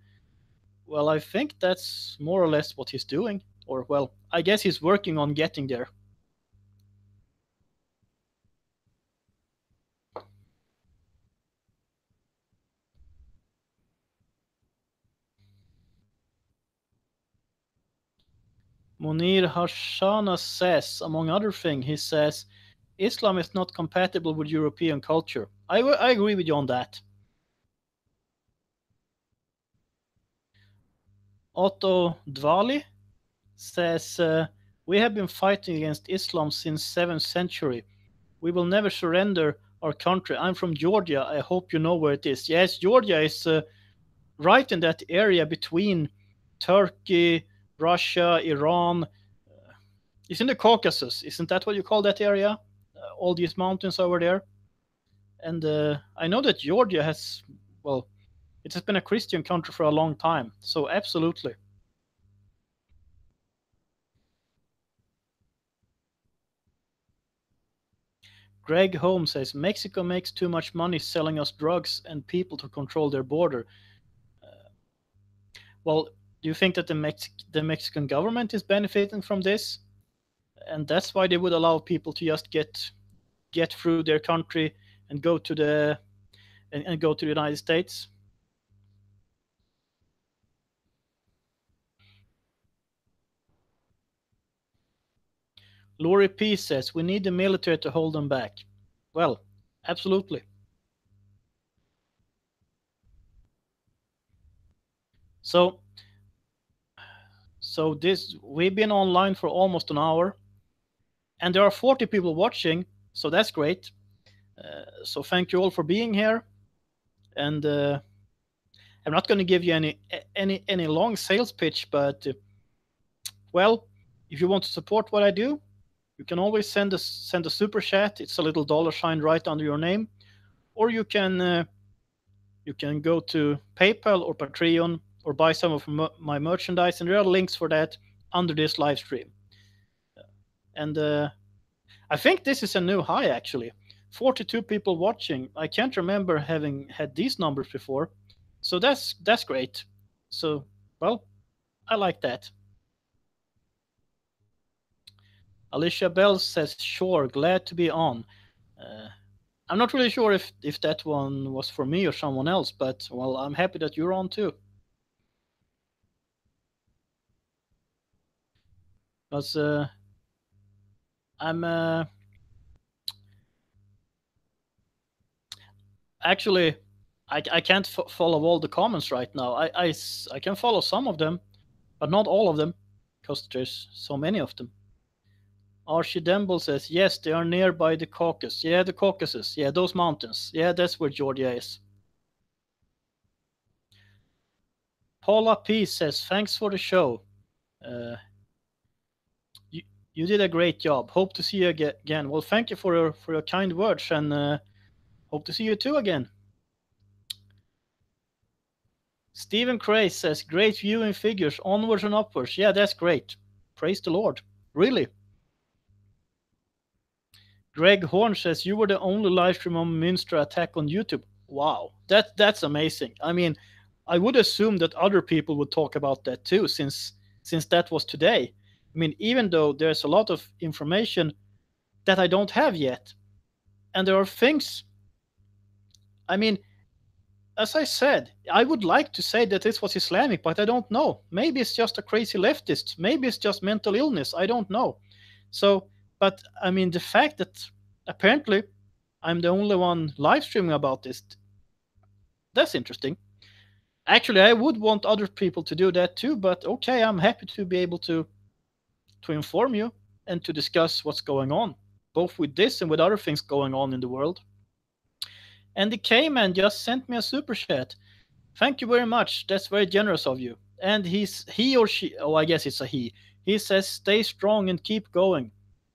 Well, I think that's more or less what he's doing. Or, well, I guess he's working on getting there. Munir Hashana says, among other things, he says, Islam is not compatible with European culture. I agree with you on that. Otto Dvali says, "We have been fighting against Islam since 7th century. We will never surrender our country. I'm from Georgia. I hope you know where it is." Yes, Georgia is right in that area between Turkey, Russia, Iran. It's in the Caucasus. Isn't that what you call that area? All these mountains over there. And I know that Georgia has, well, it has been a Christian country for a long time. So absolutely. Greg Holmes says Mexico makes too much money selling us drugs and people to control their border. Well, do you think that the Mexican government is benefiting from this? And that's why they would allow people to just get through their country and go to the United States. Lori P says we need the military to hold them back. Well, absolutely. So this we've been online for almost an hour, and there are 40 people watching, so that's great. So thank you all for being here, and I'm not going to give you any long sales pitch, but well, if you want to support what I do, you can always send a super chat. It's a little dollar sign right under your name, or you can go to PayPal or Patreon or buy some of my merchandise, and there are links for that under this live stream. And I think this is a new high actually. 42 people watching. I can't remember having had these numbers before, so that's great. So well, I like that. Alicia Bell says, "Sure, glad to be on." Uh, I'm not really sure if that one was for me or someone else, but well, I'm happy that you're on too. Because I'm actually I can't follow all the comments right now. I can follow some of them, but not all of them, because there's so many of them. Archie Demble says, yes, they are nearby the Caucasus. Yeah, the Caucasus. Yeah, those mountains. Yeah, that's where Georgia is. Paula P says, thanks for the show. Uh, you, you did a great job. Hope to see you again. Well, thank you for your kind words, and hope to see you too again. Stephen Cray says, great viewing figures, onwards and upwards. Yeah, that's great. Praise the Lord. Really. Greg Horn says, you were the only live stream on Münster attack on YouTube. Wow, that's amazing. I mean, I would assume that other people would talk about that too, since that was today. I mean, even though there's a lot of information that I don't have yet, and there are things. I mean, as I said, I would like to say that this was Islamic, but I don't know. Maybe it's just a crazy leftist. Maybe it's just mental illness. I don't know. So, but I mean, the fact that apparently I'm the only one live streaming about this, that's interesting. Actually, I would want other people to do that too, but okay, I'm happy to be able to inform you and to discuss what's going on, both with this and with other things going on in the world. And the K-Man just sent me a super chat. Thank you very much. That's very generous of you. And he or she, oh, I guess it's a he. He says, stay strong and keep going.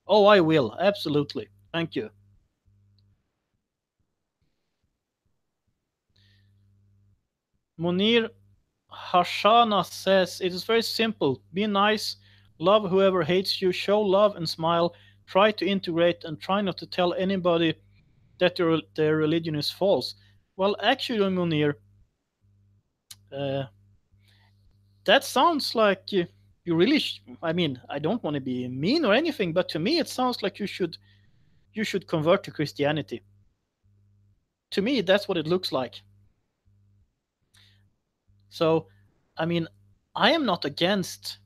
Oh, I will. Absolutely. Thank you. Munir Hashana says, it is very simple. Be nice. Love whoever hates you. Show love and smile. Try to integrate and try not to tell anybody that their religion is false. Well, actually, Munir, uh, that sounds like you really. I mean, I don't want to be mean or anything, but to me, it sounds like you should convert to Christianity. To me, that's what it looks like. So, I mean, I am not against.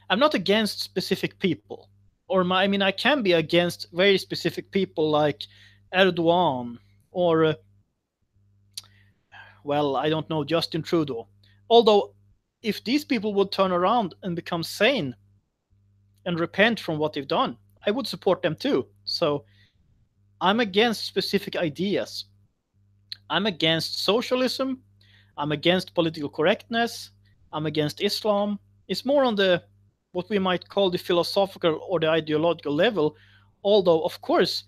I'm not against specific people, I mean, I can be against very specific people like Erdogan or, well, I don't know, Justin Trudeau. Although if these people would turn around and become sane and repent from what they've done, I would support them too. So I'm against specific ideas. I'm against socialism. I'm against political correctness. I'm against Islam. It's more on the what we might call the philosophical or the ideological level. Although, of course,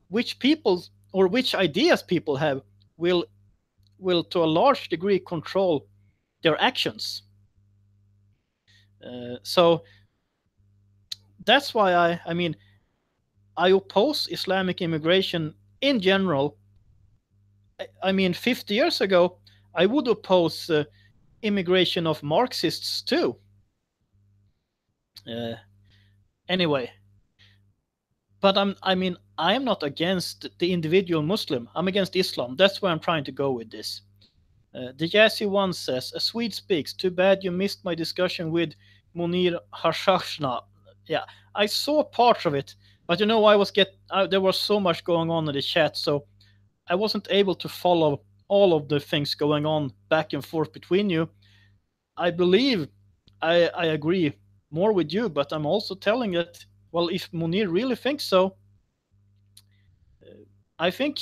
which people or which ideas people have will to a large degree control their actions. So that's why I oppose Islamic immigration in general. I mean, 50 years ago, I would oppose immigration of Marxists too. Uh, anyway, but I am not against the individual Muslim. I'm against Islam. That's where I'm trying to go with this. The Jazzy one says, a Swede speaks. Too bad you missed my discussion with Munir Hashashna. Yeah, I saw part of it, but there was so much going on in the chat, so I wasn't able to follow all of the things going on back and forth between you. I believe I agree more with you, but I'm also telling it, well, if Munir really thinks so, I think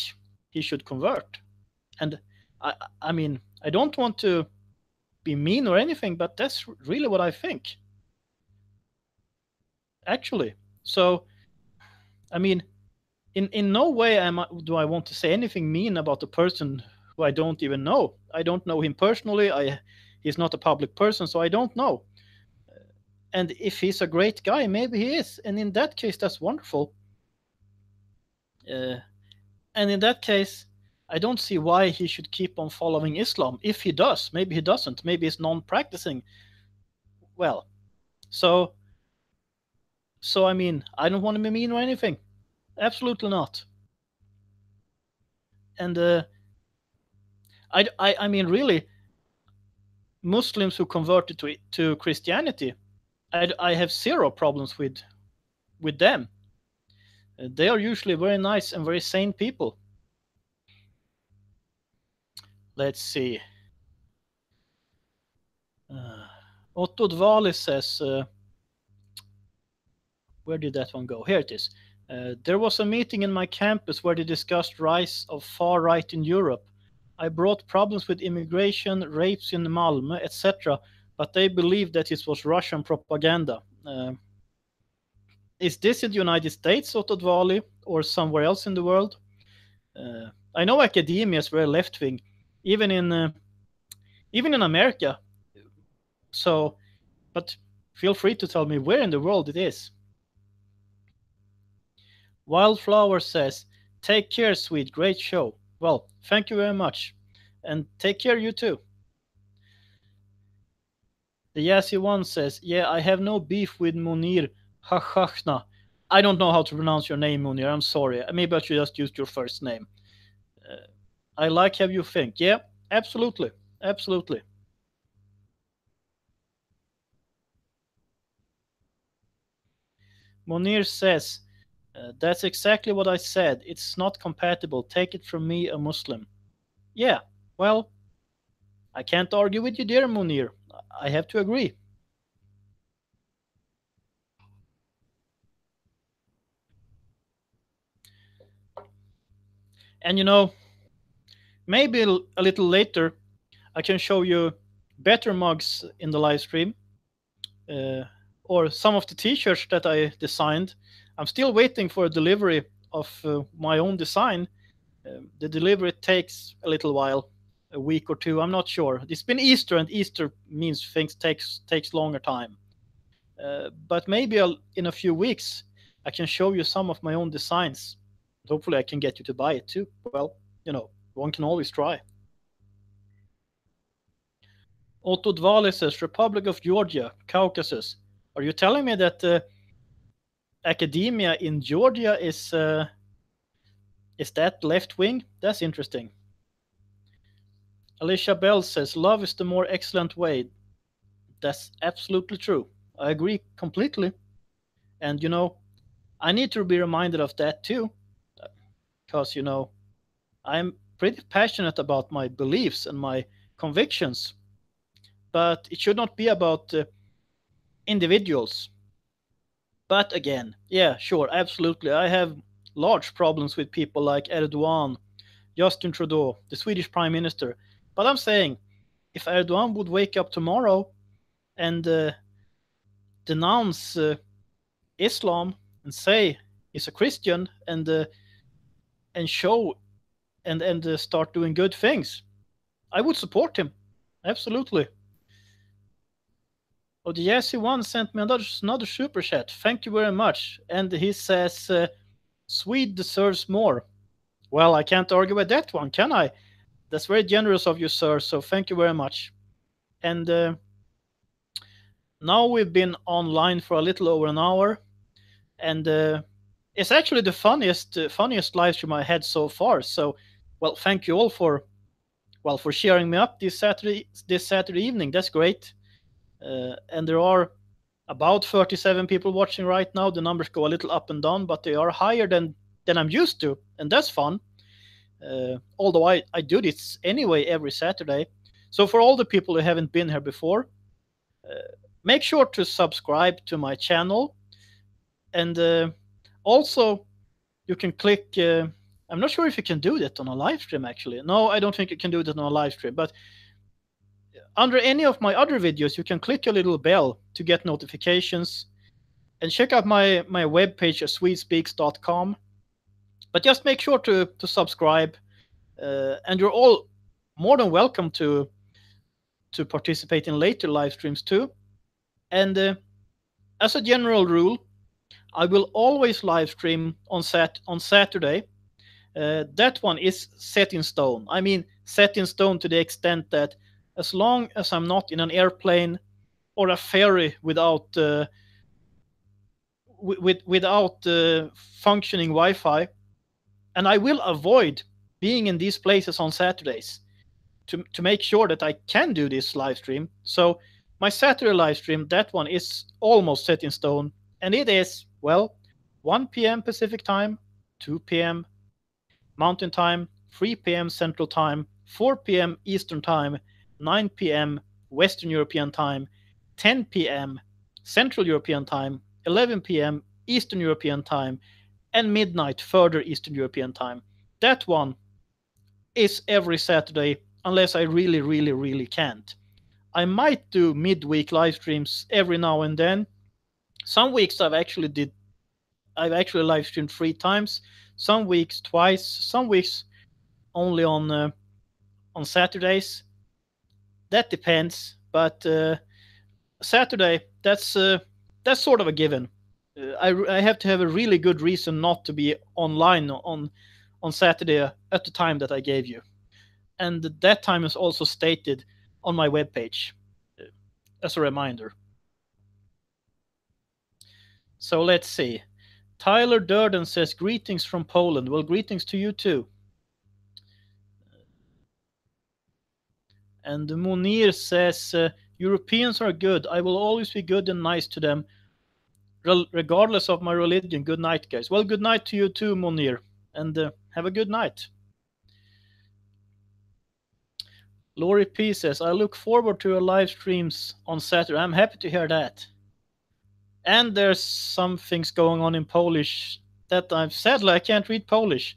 he should convert. And I don't want to be mean or anything, but that's really what I think. Actually. So, I mean, in no way do I want to say anything mean about a person who I don't even know. I don't know him personally. He's not a public person, so I don't know. And if he's a great guy, maybe he is. And in that case, that's wonderful. And in that case, I don't see why he should keep on following Islam. If he does, maybe he doesn't. Maybe he's non-practicing. Well, so I mean, I don't want to be mean or anything. Absolutely not. And I mean, really, Muslims who converted to Christianity, I have zero problems with them. They are usually very nice and very sane people. Let's see. Otto Dvali says, where did that one go? Here it is. There was a meeting in my campus where they discussed rise of far right in Europe. I brought problems with immigration, rapes in Malmö, etc., but they believed that it was Russian propaganda. Is this in the United States, Otto Dvali, or somewhere else in the world? I know academia is very left-wing, even in America. So, but feel free to tell me where in the world it is. Wildflower says, take care, Swede, great show. Well, thank you very much. And take care, you too. The Yassi one says, yeah, I have no beef with Munir Hachachna. I don't know how to pronounce your name, Munir. I'm sorry. Maybe I should just use your first name. I like how you think. Yeah, absolutely. Absolutely. Munir says, that's exactly what I said. It's not compatible. Take it from me, a Muslim. Yeah, well, I can't argue with you there, Munir. I have to agree. And maybe a little later, I can show you better mugs in the live stream, or some of the t-shirts that I designed. I'm still waiting for a delivery of my own design. The delivery takes a little while, a week or two. I'm not sure. It's been Easter, and Easter means things takes longer time. But maybe in a few weeks, I can show you some of my own designs. Hopefully, I can get you to buy it too. Well, one can always try. Otto Dvali says, Republic of Georgia, Caucasus. Are you telling me that academia in Georgia is that left wing? That's interesting. Alicia Bell says, love is the more excellent way. That's absolutely true. I agree completely. And, I need to be reminded of that too. Because, I'm pretty passionate about my beliefs and my convictions. but it should not be about individuals. But again, yeah, sure, absolutely. I have large problems with people like Erdogan, Justin Trudeau, the Swedish Prime Minister. But I'm saying, if Erdogan would wake up tomorrow and denounce Islam and say he's a Christian and show and start doing good things, I would support him. Absolutely. Oh, the Yassi one sent me another super chat. Thank you very much. And he says, Swede deserves more. Well, I can't argue with that one, can I? That's very generous of you, sir. So thank you very much. And now we've been online for a little over an hour, and it's actually the funniest live stream I had so far. So, well, thank you all for sharing me up this Saturday evening. That's great. And there are about 37 people watching right now. The numbers go a little up and down, but they are higher than I'm used to, and that's fun. Although I do this anyway every Saturday. So for all the people who haven't been here before, make sure to subscribe to my channel. And also, you can click... I'm not sure if you can do that on a live stream, actually. No, I don't think you can do that on a live stream. But under any of my other videos, you can click a little bell to get notifications. And check out my webpage at swedespeaks.com. But just make sure to subscribe. And you're all more than welcome to participate in later live streams too. And as a general rule, I will always live stream on Saturday. That one is set in stone. I mean, set in stone to the extent that as long as I'm not in an airplane or a ferry without functioning Wi-Fi, and I will avoid being in these places on Saturdays to make sure that I can do this live stream. So my Saturday live stream, that one is almost set in stone, and it is, well, 1 p.m. Pacific time, 2 p.m. Mountain Time, 3 p.m. Central Time, 4 p.m. Eastern Time, 9 p.m. Western European Time, 10 p.m. Central European Time, 11 p.m. Eastern European Time, and midnight further Eastern European Time. That one is every Saturday, unless I really, really, really can't. I might do midweek live streams every now and then. Some weeks I've actually live streamed 3 times. Some weeks twice. Some weeks only on Saturdays. That depends. But Saturday, that's sort of a given. I have to have a really good reason not to be online on Saturday at the time that I gave you. And that time is also stated on my webpage as a reminder. So let's see. Tyler Durden says, greetings from Poland. Well, greetings to you too. And Munir says, Europeans are good. I will always be good and nice to them, regardless of my religion. Good night, guys. Well, good night to you too, Munir. And have a good night. Lori P says, I look forward to your live streams on Saturday. I'm happy to hear that. And there's some things going on in Polish that sadly I can't read Polish.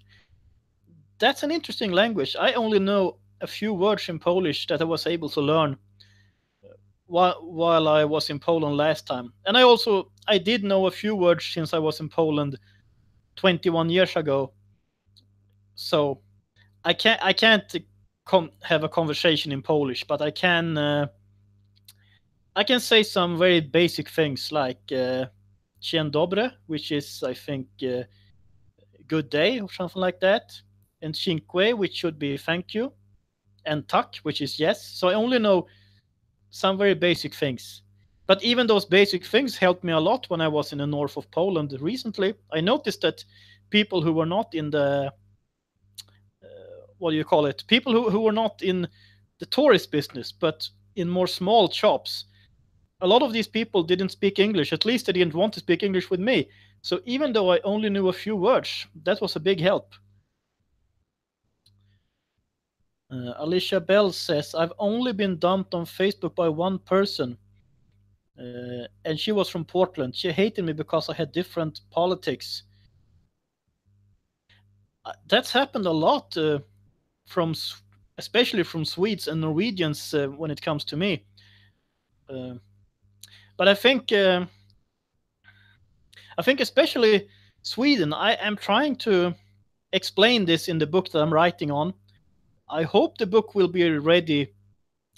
That's an interesting language. I only know a few words in Polish that I was able to learn while I was in Poland last time. And I did know a few words since I was in Poland 21 years ago. So I can't have a conversation in Polish, but I can say some very basic things like dzień dobry, which is, I think, good day or something like that, and dziękuję, which should be thank you, and tak, which is yes. So I only know some very basic things. But even those basic things helped me a lot when I was in the north of Poland recently. I noticed that people who were not in the people who were not in the tourist business, but in more small shops, a lot of these people didn't speak English. At least they didn't want to speak English with me. So even though I only knew a few words, that was a big help. Alicia Bell says, I've only been dumped on Facebook by one person, and she was from Portland. She hated me because I had different politics. That's happened a lot, from especially from Swedes and Norwegians when it comes to me. Uh, but I think especially Sweden. I am trying to explain this in the book that I'm writing on. I hope the book will be ready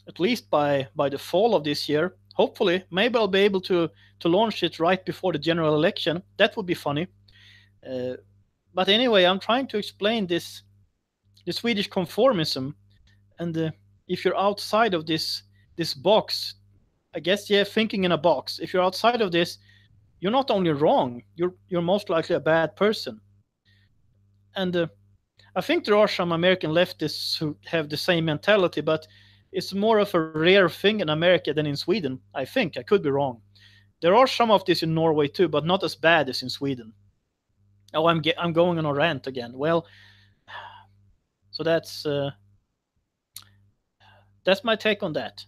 at least by the fall of this year. Hopefully, maybe I'll be able to launch it right before the general election. That would be funny. But anyway, I'm trying to explain the Swedish conformism, and if you're outside of this box, I guess, yeah, thinking in a box. If you're outside of this, you're not only wrong, you're most likely a bad person. And I think there are some American leftists who have the same mentality, but it's more of a rare thing in America than in Sweden. I think I could be wrong. There are some of this in Norway too, but not as bad as in Sweden. Oh, I'm going on a rant again. Well, so that's my take on that.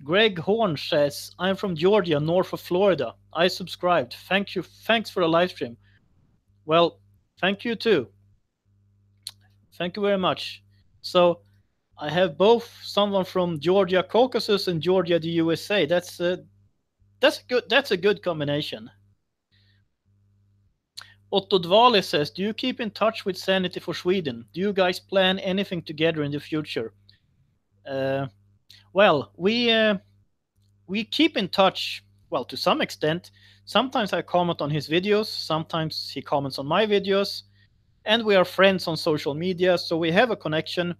Greg Horn says, I'm from Georgia, north of Florida. I subscribed. Thank you. Thanks for the live stream. Well, thank you too. Thank you very much. So I have both someone from Georgia Caucasus and Georgia the USA. That's a good combination. Otto Dvale says, do you keep in touch with Sanity for Sweden? Do you guys plan anything together in the future? Well, we keep in touch, well, to some extent. Sometimes I comment on his videos, sometimes he comments on my videos, and we are friends on social media, so we have a connection.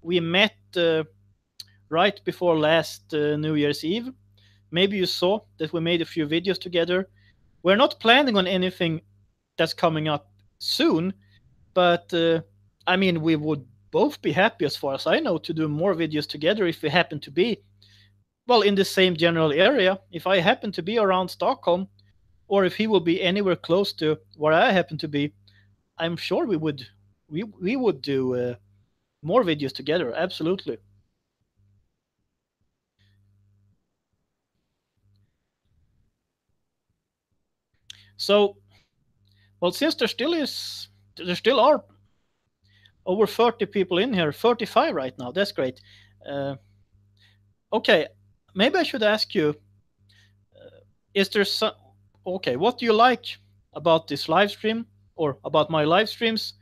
We met right before last New Year's Eve. Maybe you saw that we made a few videos together. We're not planning on anything that's coming up soon, but I mean, we would both be happy, as far as I know, to do more videos together if we happen to be, well, in the same general area. If I happen to be around Stockholm, or if he will be anywhere close to where I happen to be, I'm sure we would do more videos together. Absolutely. So, well, since there still are over 30 people in here, 35 right now. That's great. Okay, maybe I should ask you: is there some? Okay, what do you like about this live stream or about my live streams?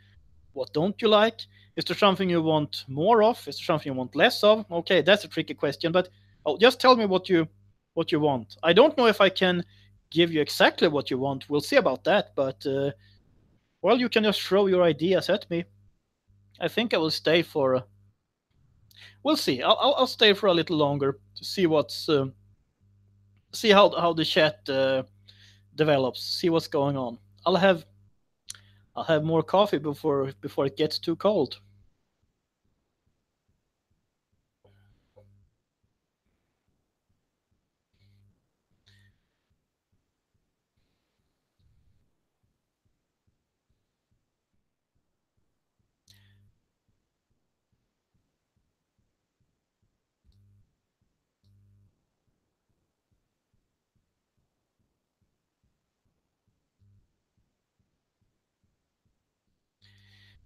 What don't you like? Is there something you want more of? Is there something you want less of? Okay, that's a tricky question, but just tell me what you want. I don't know if I can give you exactly what you want. We'll see about that, but well, you can just throw your ideas at me. I think I will stay for. We'll see. I'll stay for a little longer to see see how the chat develops. See what's going on. I'll have more coffee before it gets too cold.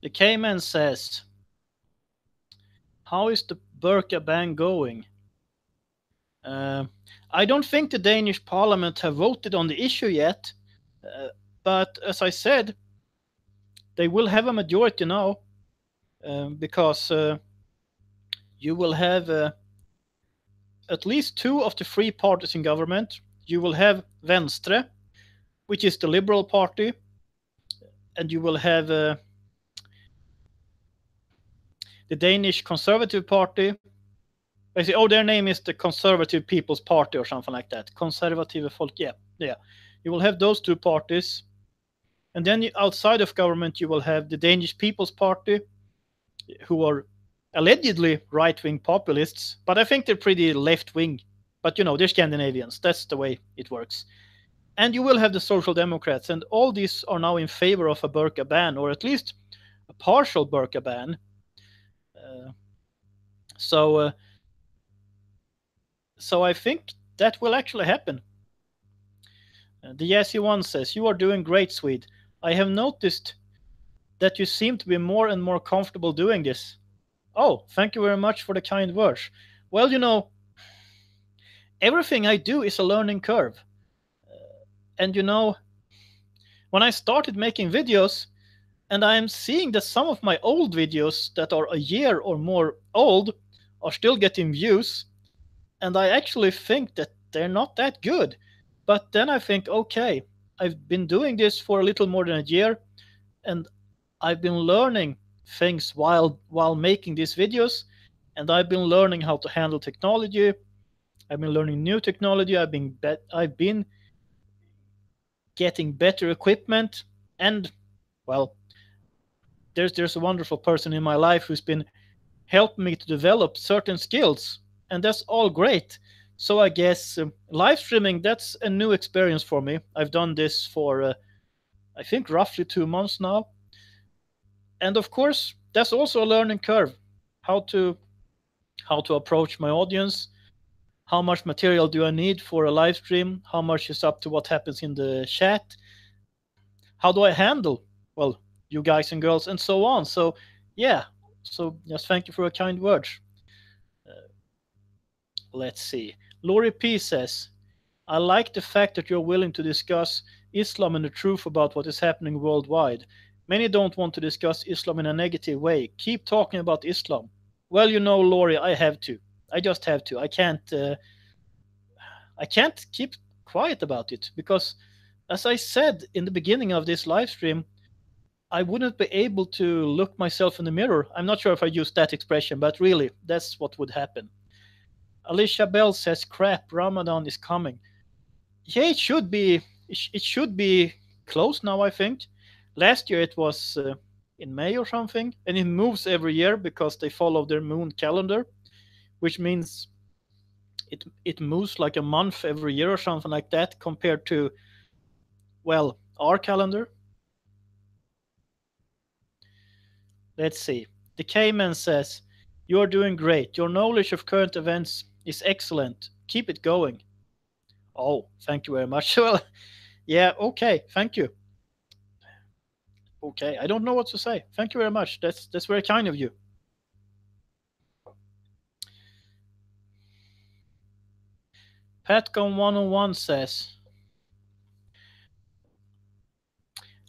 The Cayman says, how is the Burqa ban going? I don't think the Danish parliament have voted on the issue yet, but as I said, they will have a majority now, because you will have at least two of the three parties in government. You will have Venstre, which is the Liberal Party, and you will have the Danish Conservative Party. I say, oh, their name is the Conservative People's Party or something like that. Konservative Folk, yeah. You will have those two parties. And then outside of government, you will have the Danish People's Party, who are allegedly right-wing populists, but I think they're pretty left-wing. But, they're Scandinavians. That's the way it works. And you will have the Social Democrats, and all these are now in favor of a Burqa ban, or at least a partial Burqa ban. So so I think that will actually happen. The Yassi one says, "You are doing great, Swede. I have noticed that you seem to be more and more comfortable doing this." Oh, thank you very much for the kind words. Well, everything I do is a learning curve. And when I started making videos, and I am seeing that some of my old videos that are a year or more old are still getting views, and I actually think that they're not that good. But then I think, okay, I've been doing this for a little more than a year, and I've been learning things while making these videos, and I've been learning how to handle technology. I've been learning new technology. I've been getting better equipment, and well, there's a wonderful person in my life who's been helping me to develop certain skills, and that's all great. So I guess live streaming, that's a new experience for me. I've done this for I think roughly 2 months now, and of course that's also a learning curve. How to approach my audience, how much material do I need for a live stream, how much is up to what happens in the chat, how do I handle, well, you guys and girls, and so on. So yeah, so just thank you for your kind words. Let's see. Lori P says, "I like the fact that you're willing to discuss Islam and the truth about what is happening worldwide. Many don't want to discuss Islam in a negative way. Keep talking about Islam." Well, Lori, I have to. I just have to. I can't keep quiet about it because, as I said in the beginning of this live stream, I wouldn't be able to look myself in the mirror. I'm not sure if I used that expression, but really, that's what would happen. Alicia Bell says, "Crap, Ramadan is coming." Yeah, it should be. It should be close now, I think. Last year it was in May or something, and it moves every year because they follow their moon calendar, which means it moves like a month every year or something like that compared to, well, our calendar. Let's see. The Cayman says, "You are doing great. Your knowledge of current events is excellent. Keep it going." Oh, thank you very much. Well, yeah, okay, thank you. Okay, I don't know what to say. Thank you very much. That's very kind of you. Patcom101 says,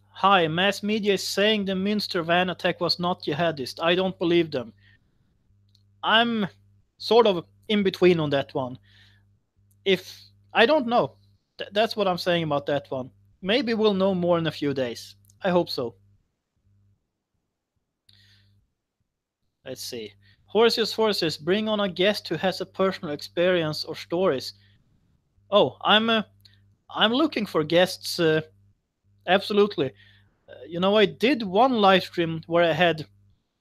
"Hi, mass media is saying the Münster van attack was not jihadist. I don't believe them." I'm sort of in between on that one. If I don't know, that's what I'm saying about that one. Maybe we'll know more in a few days. I hope so. Let's see. Horses, bring on a guest who has a personal experience or stories. Oh, I'm looking for guests. Absolutely. I did one live stream where I had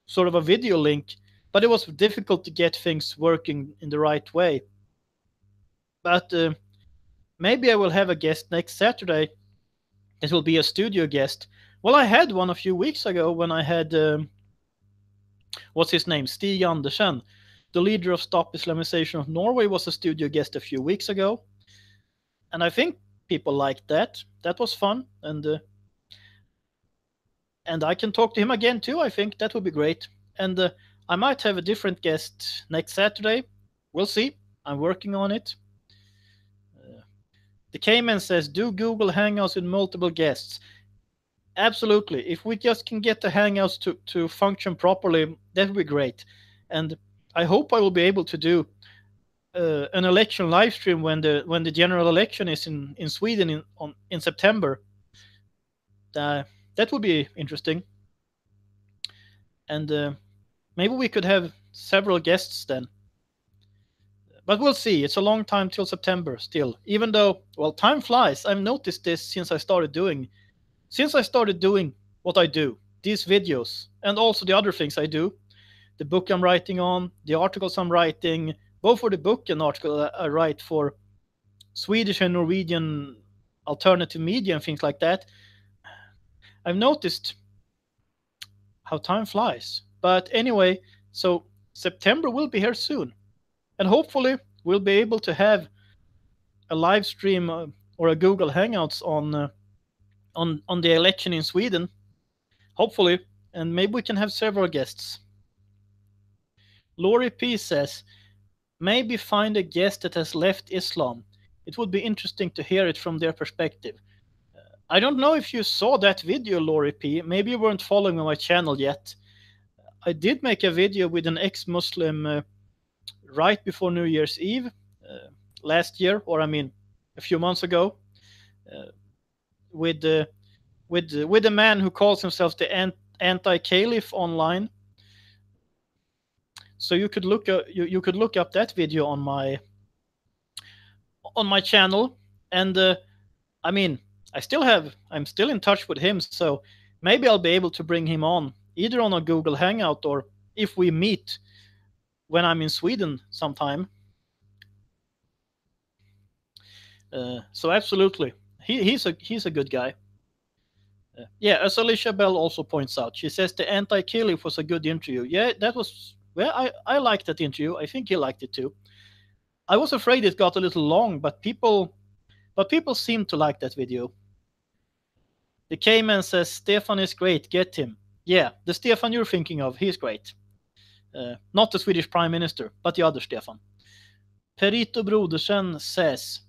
sort of a video link, but it was difficult to get things working in the right way. But maybe I will have a guest next Saturday. It will be a studio guest. Well, I had one a few weeks ago when I had what's his name, Stig Andersen, the leader of Stop Islamization of Norway, was a studio guest a few weeks ago, and I think people liked that. That was fun, and I can talk to him again too. I think that would be great, and I might have a different guest next Saturday. We'll see. I'm working on it. The Cayman says, "Do Google Hangouts with multiple guests." Absolutely. If we just can get the Hangouts to function properly, that would be great. And I hope I will be able to do an election live stream when the general election is in Sweden in September. That would be interesting. And maybe we could have several guests then. But we'll see. It's a long time till September still. Even though, well, time flies. I've noticed this since I started doing what I do, these videos, and also the other things I do, the book I'm writing on, the articles I'm writing, both for the book and article I write for Swedish and Norwegian alternative media and things like that. I've noticed how time flies. But anyway, so September will be here soon, and hopefully we'll be able to have a live stream or a Google Hangouts on the election in Sweden. Hopefully, and maybe we can have several guests. Lori P says, maybe find a guest that has left Islam. It would be interesting to hear it from their perspective. I don't know if you saw that video, Lori P. Maybe you weren't following my channel yet. I did make a video with an ex-Muslim right before New Year's Eve last year, or I mean, a few months ago, with a man who calls himself the anti-caliph online. So you could look up that video on my channel, and I mean, I'm still in touch with him, so maybe I'll be able to bring him on either on a Google Hangout or if we meet when I'm in Sweden sometime. So absolutely, he's a good guy. Yeah, as Alicia Bell also points out, she says the anti-caliph was a good interview. Yeah, that was. Well, I liked that interview. I think he liked it too. I was afraid it got a little long, but people seemed to like that video. The K-Man says Stefan is great. Get him. Yeah, the Stefan you're thinking of, he's great. Not the Swedish Prime Minister, but the other Stefan. Perito Brodersen says,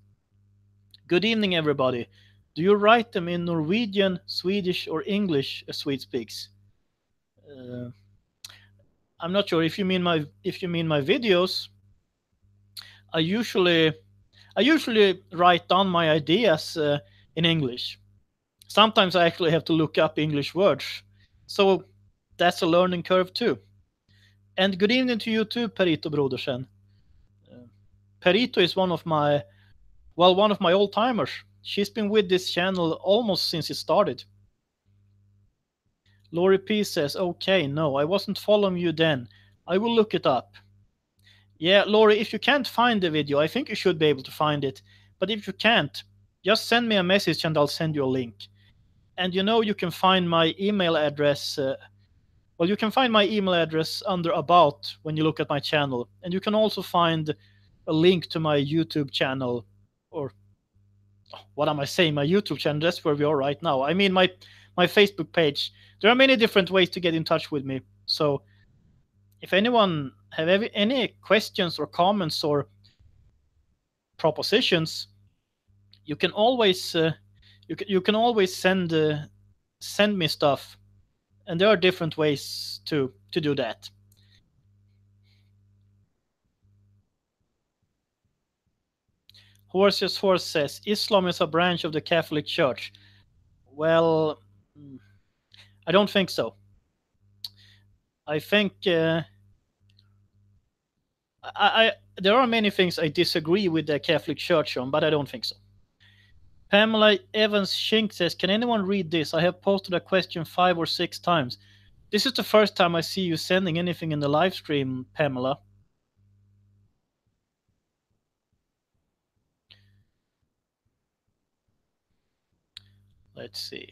good evening, everybody. Do you write them in Norwegian, Swedish, or English as Swede speaks? I'm not sure if you mean my videos. I usually write down my ideas in English. Sometimes I actually have to look up English words, so that's a learning curve too. And good evening to you too, Perito Brodersen. Perito is one of my old timers. She's been with this channel almost since it started. Lori P says, okay, no, I wasn't following you then. I will look it up. Yeah, Lori, if you can't find the video, I think you should be able to find it. But if you can't, just send me a message and I'll send you a link. And you can find my email address. You can find my email address under About when you look at my channel. And you can also find a link to my YouTube channel. Or, what am I saying? My YouTube channel, that's where we are right now. I mean, my Facebook page. There are many different ways to get in touch with me. So if anyone have any questions or comments or propositions, you can always you can always send me stuff, and there are different ways to do that. Horses Horse says Islam is a branch of the Catholic Church. Well, I don't think so. I think there are many things I disagree with the Catholic Church on, but I don't think so. Pamela Evans Shink says, can anyone read this? I have posted a question 5 or 6 times. This is the first time I see you sending anything in the live stream, Pamela. Let's see.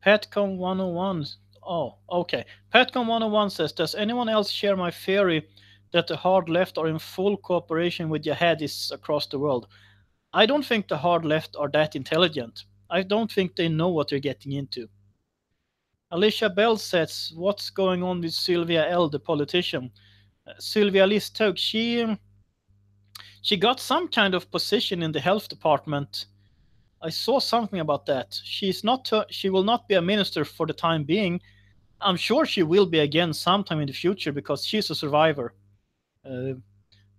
Patcom 101. Oh, okay. Patcom 101 says, does anyone else share my theory that the hard left are in full cooperation with jihadists across the world? I don't think the hard left are that intelligent. I don't think they know what they're getting into. Alicia Bell says, what's going on with Sylvia L., the politician? Sylvia Listhaug, she got some kind of position in the health department. I saw something about that. She will not be a minister for the time being. I'm sure she will be again sometime in the future because she's a survivor.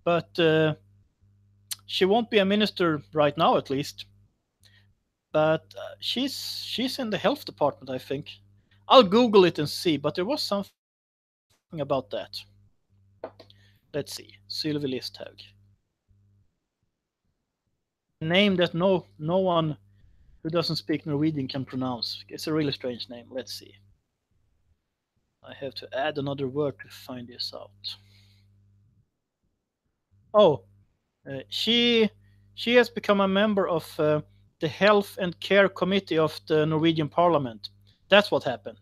But she won't be a minister right now, at least. But she's in the health department, I think. I'll Google it and see, but there was something about that. Let's see. Sylvia Listhaug. Name that no one who doesn't speak Norwegian can pronounce. It's a really strange name. Let's see. I have to add another word to find this out. Oh, she has become a member of the Health and Care Committee of the Norwegian Parliament. That's what happened.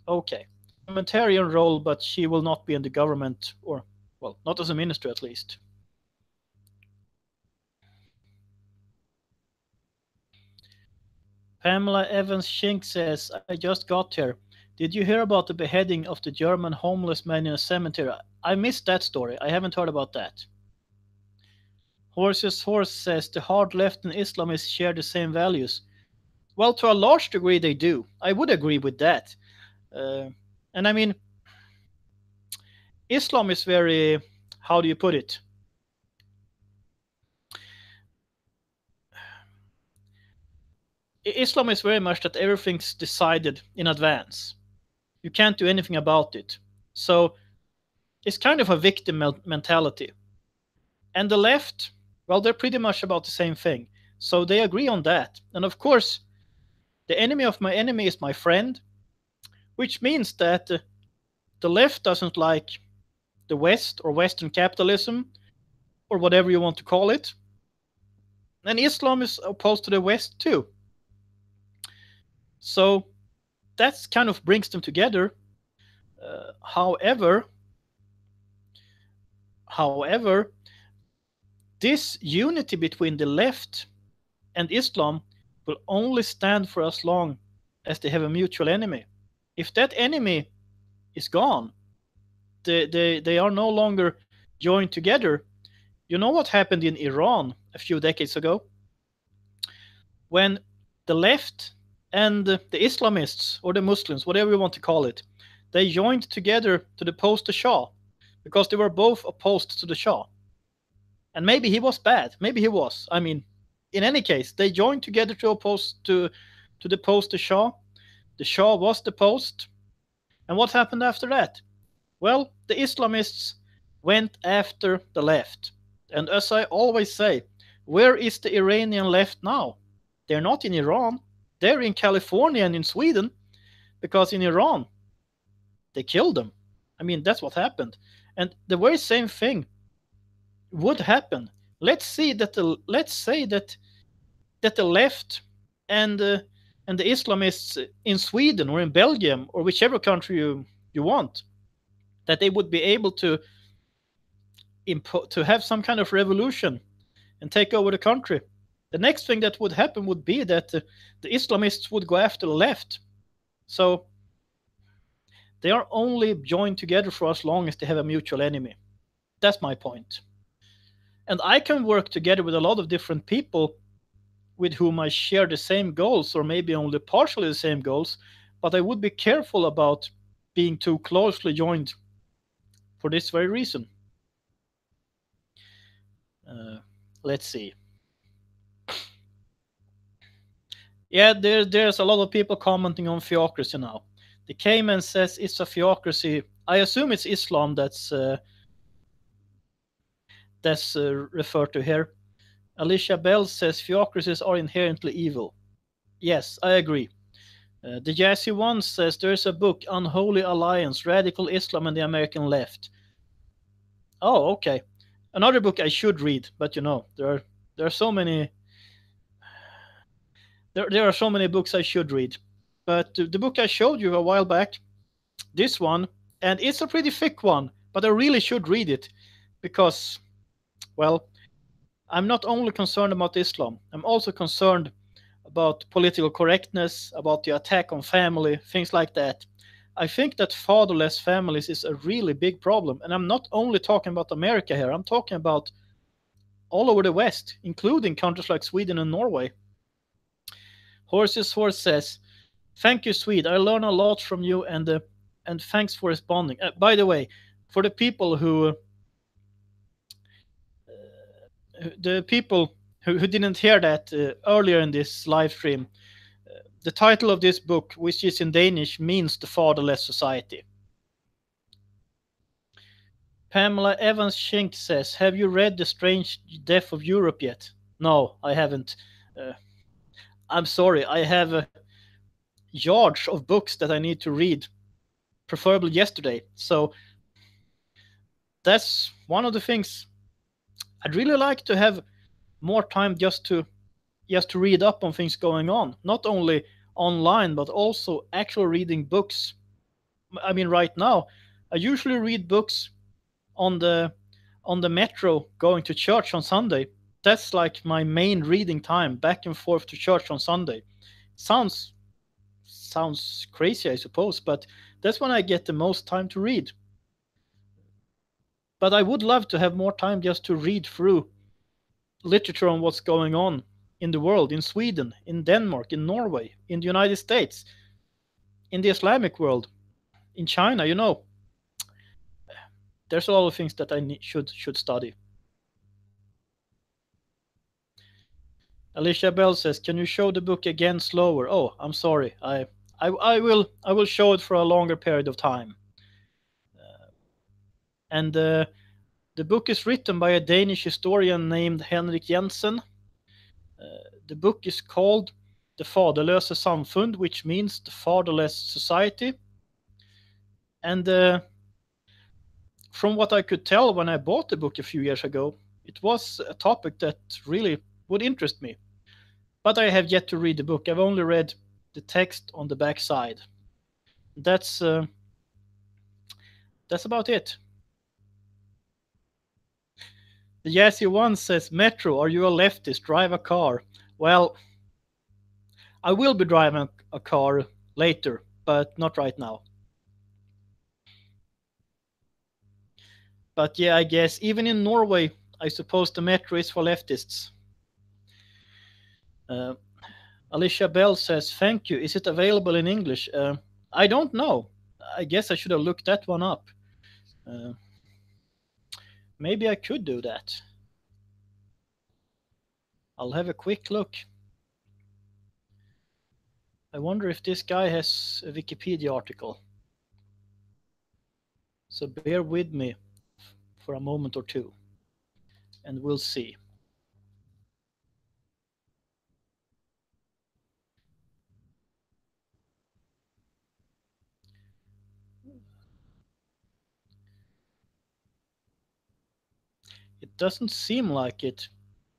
Okay. parliamentarian role, but she will not be in the government, or, well, not as a minister at least. Pamela Evans Shink says, I just got here. Did you hear about the beheading of the German homeless man in a cemetery? I missed that story. I haven't heard about that. Horse's Horse says the hard left and Islamists share the same values. Well, to a large degree, they do. I would agree with that. Uh, and I mean, Islam is very, how do you put it? Islam is very much that everything's decided in advance. You can't do anything about it. So it's kind of a victim mentality. And the left, well, they're pretty much about the same thing. So they agree on that. And of course, the enemy of my enemy is my friend, which means that the left doesn't like the West or Western capitalism or whatever you want to call it. And Islam is opposed to the West too. So that kind of brings them together. However, this unity between the left and Islam will only stand for as long as they have a mutual enemy. If that enemy is gone, they are no longer joined together. You know what happened in Iran a few decades ago? When the left and the Islamists, or the Muslims, whatever you want to call it, they joined together to depose the Shah because they were both opposed to the Shah. And maybe he was bad. Maybe he was. I mean, in any case, they joined together to depose the Shah. The Shah was deposed. And what happened after that? Well, the Islamists went after the left. And as I always say, where is the Iranian left now? They're not in Iran. They're in California and in Sweden, because in Iran, they killed them. I mean, that's what happened. And the very same thing would happen. Let's say that the left and the Islamists in Sweden or in Belgium or whichever country you want, that they would be able to have some kind of revolution and take over the country. The next thing that would happen would be that the Islamists would go after the left. So they are only joined together for as long as they have a mutual enemy. That's my point. And I can work together with a lot of different people with whom I share the same goals, or maybe only partially the same goals, but I would be careful about being too closely joined for this very reason. Let's see. Yeah, there's a lot of people commenting on theocracy now. The Cayman says it's a theocracy. I assume it's Islam that's referred to here. Alicia Bell says theocracies are inherently evil. Yes, I agree. The Jazzy One says there's a book, Unholy Alliance, Radical Islam and the American Left. Oh, okay. Another book I should read, but you know, there are so many. There are so many books I should read. But the book I showed you a while back, this one, and it's a pretty thick one, but I really should read it because, well, I'm not only concerned about Islam, I'm also concerned about political correctness, about the attack on family, things like that. I think that fatherless families is a really big problem. And I'm not only talking about America here, I'm talking about all over the West, including countries like Sweden and Norway. Horse's Horse says, thank you, Swede. I learn a lot from you, and thanks for responding. By the way, for the people who didn't hear that earlier in this live stream, the title of this book, which is in Danish, means The Fatherless Society. Pamela Evans Shink says, have you read The Strange Death of Europe yet? No, I haven't. I'm sorry, I have yards of books that I need to read, preferably yesterday. So that's one of the things. I'd really like to have more time just to read up on things going on, not only online, but also actually reading books I mean, right now, I usually read books on the metro going to church on Sunday. That's like my main reading time, back and forth to church on Sunday. Sounds sounds crazy, I suppose, but that's when I get the most time to read. But I would love to have more time just to read through literature on what's going on in the world, in Sweden, in Denmark, in Norway, in the United States, in the Islamic world, in China. There's a lot of things that should study. Alicia Bell says, "Can you show the book again slower?" Oh, I'm sorry. I will show it for a longer period of time. And the book is written by a Danish historian named Henrik Jensen. The book is called The Faderlöse Samfund, which means the fatherless society. And from what I could tell when I bought the book a few years ago, it was a topic that really would interest me. But I have yet to read the book. I've only read the text on the back side. That's about it. The Jazzy One says, "Metro, are you a leftist? Drive a car." Well, I will be driving a car later, but not right now. But yeah, I guess even in Norway, I suppose the metro is for leftists. Uh, Alicia Bell says, "Thank you. Is it available in English?" I don't know. I guess I should have looked that one up. Uh, Maybe I could do that. I'll have a quick look. I wonder if this guy has a Wikipedia article. So bear with me for a moment or two, and we'll see. It doesn't seem like it.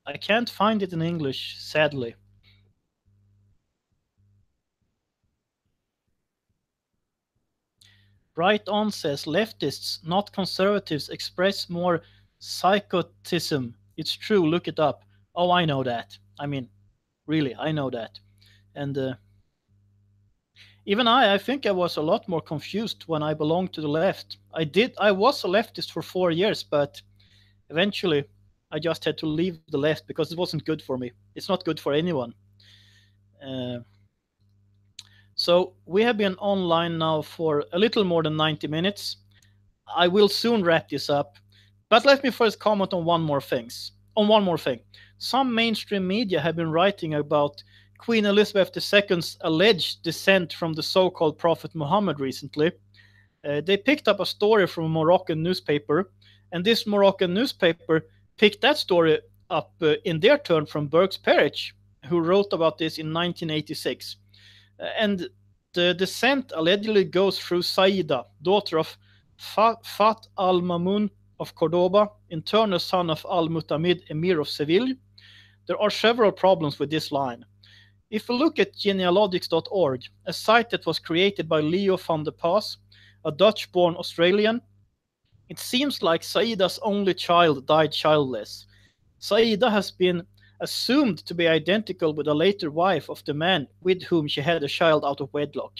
I can't find it in English, sadly. Right On says, "Leftists, not conservatives, express more psychotism. It's true, look it up." Oh, I know that. I mean, really, I know that. And even I think I was a lot more confused when I belonged to the left. I was a leftist for 4 years, but eventually I just had to leave the left because it wasn't good for me. It's not good for anyone. Uh, so we have been online now for a little more than 90 minutes. I will soon wrap this up, but let me first comment on one more thing. Some mainstream media have been writing about Queen Elizabeth II's alleged descent from the so-called Prophet Muhammad recently. They picked up a story from a Moroccan newspaper, and this Moroccan newspaper picked that story up in their turn from Burke's Perich, who wrote about this in 1986. And the descent allegedly goes through Saida, daughter of Fat al-Mamun of Cordoba, in turn a son of al-Mutamid, emir of Seville. There are several problems with this line. If we look at genealogics.org, a site that was created by Leo van der Paas, a Dutch-born Australian, it seems like Saida's only child died childless. Saida has been assumed to be identical with a later wife of the man with whom she had a child out of wedlock.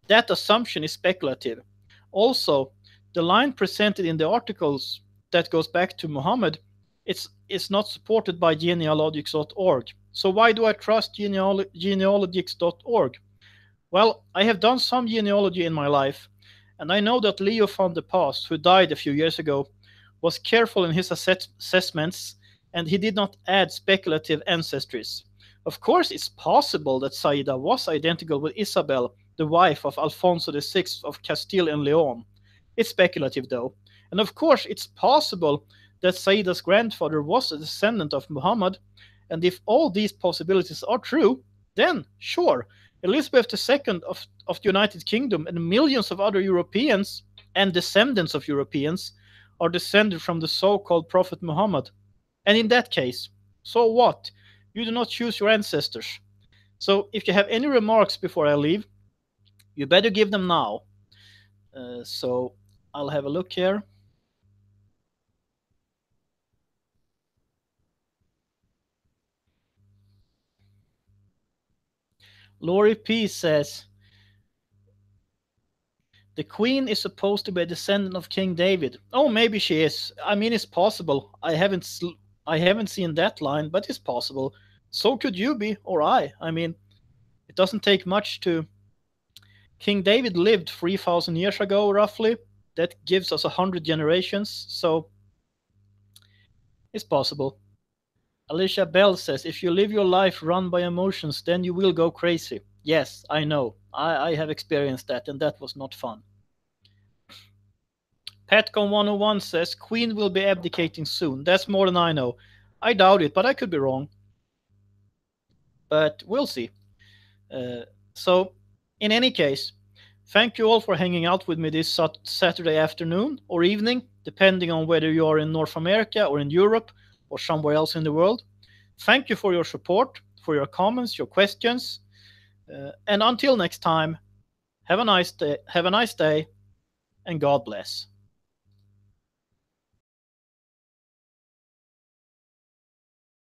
That assumption is speculative. Also, the line presented in the articles that goes back to Muhammad it's not supported by genealogics.org. So why do I trust genealogics.org? Well, I have done some genealogy in my life, and I know that Leo van der Paas, who died a few years ago, was careful in his assessments, and he did not add speculative ancestries. Of course, it's possible that Saida was identical with Isabel, the wife of Alfonso VI of Castile and Leon. It's speculative, though. And of course, it's possible that Saida's grandfather was a descendant of Muhammad, and if all these possibilities are true, then sure, Elizabeth II of the United Kingdom and millions of other Europeans and descendants of Europeans are descended from the so-called Prophet Muhammad. And in that case, so what? You do not choose your ancestors. So if you have any remarks before I leave, you better give them now. So I'll have a look here. Lori P says the Queen is supposed to be a descendant of King David. Oh, maybe she is. I mean, it's possible. I haven't seen that line, but it's possible. So could you be, or I. I mean, it doesn't take much to. King David lived 3,000 years ago, roughly. That gives us 100 generations, so it's possible. Alicia Bell says, if you live your life run by emotions, then you will go crazy. Yes, I know. I have experienced that, and that was not fun. Petcom101 says, Queen will be abdicating soon. That's more than I know. I doubt it, but I could be wrong. But we'll see. So, in any case, thank you all for hanging out with me this Saturday afternoon or evening, depending on whether you are in North America or in Europe or somewhere else in the world. Thank you for your support, for your comments, your questions. And until next time, have a nice day, and God bless.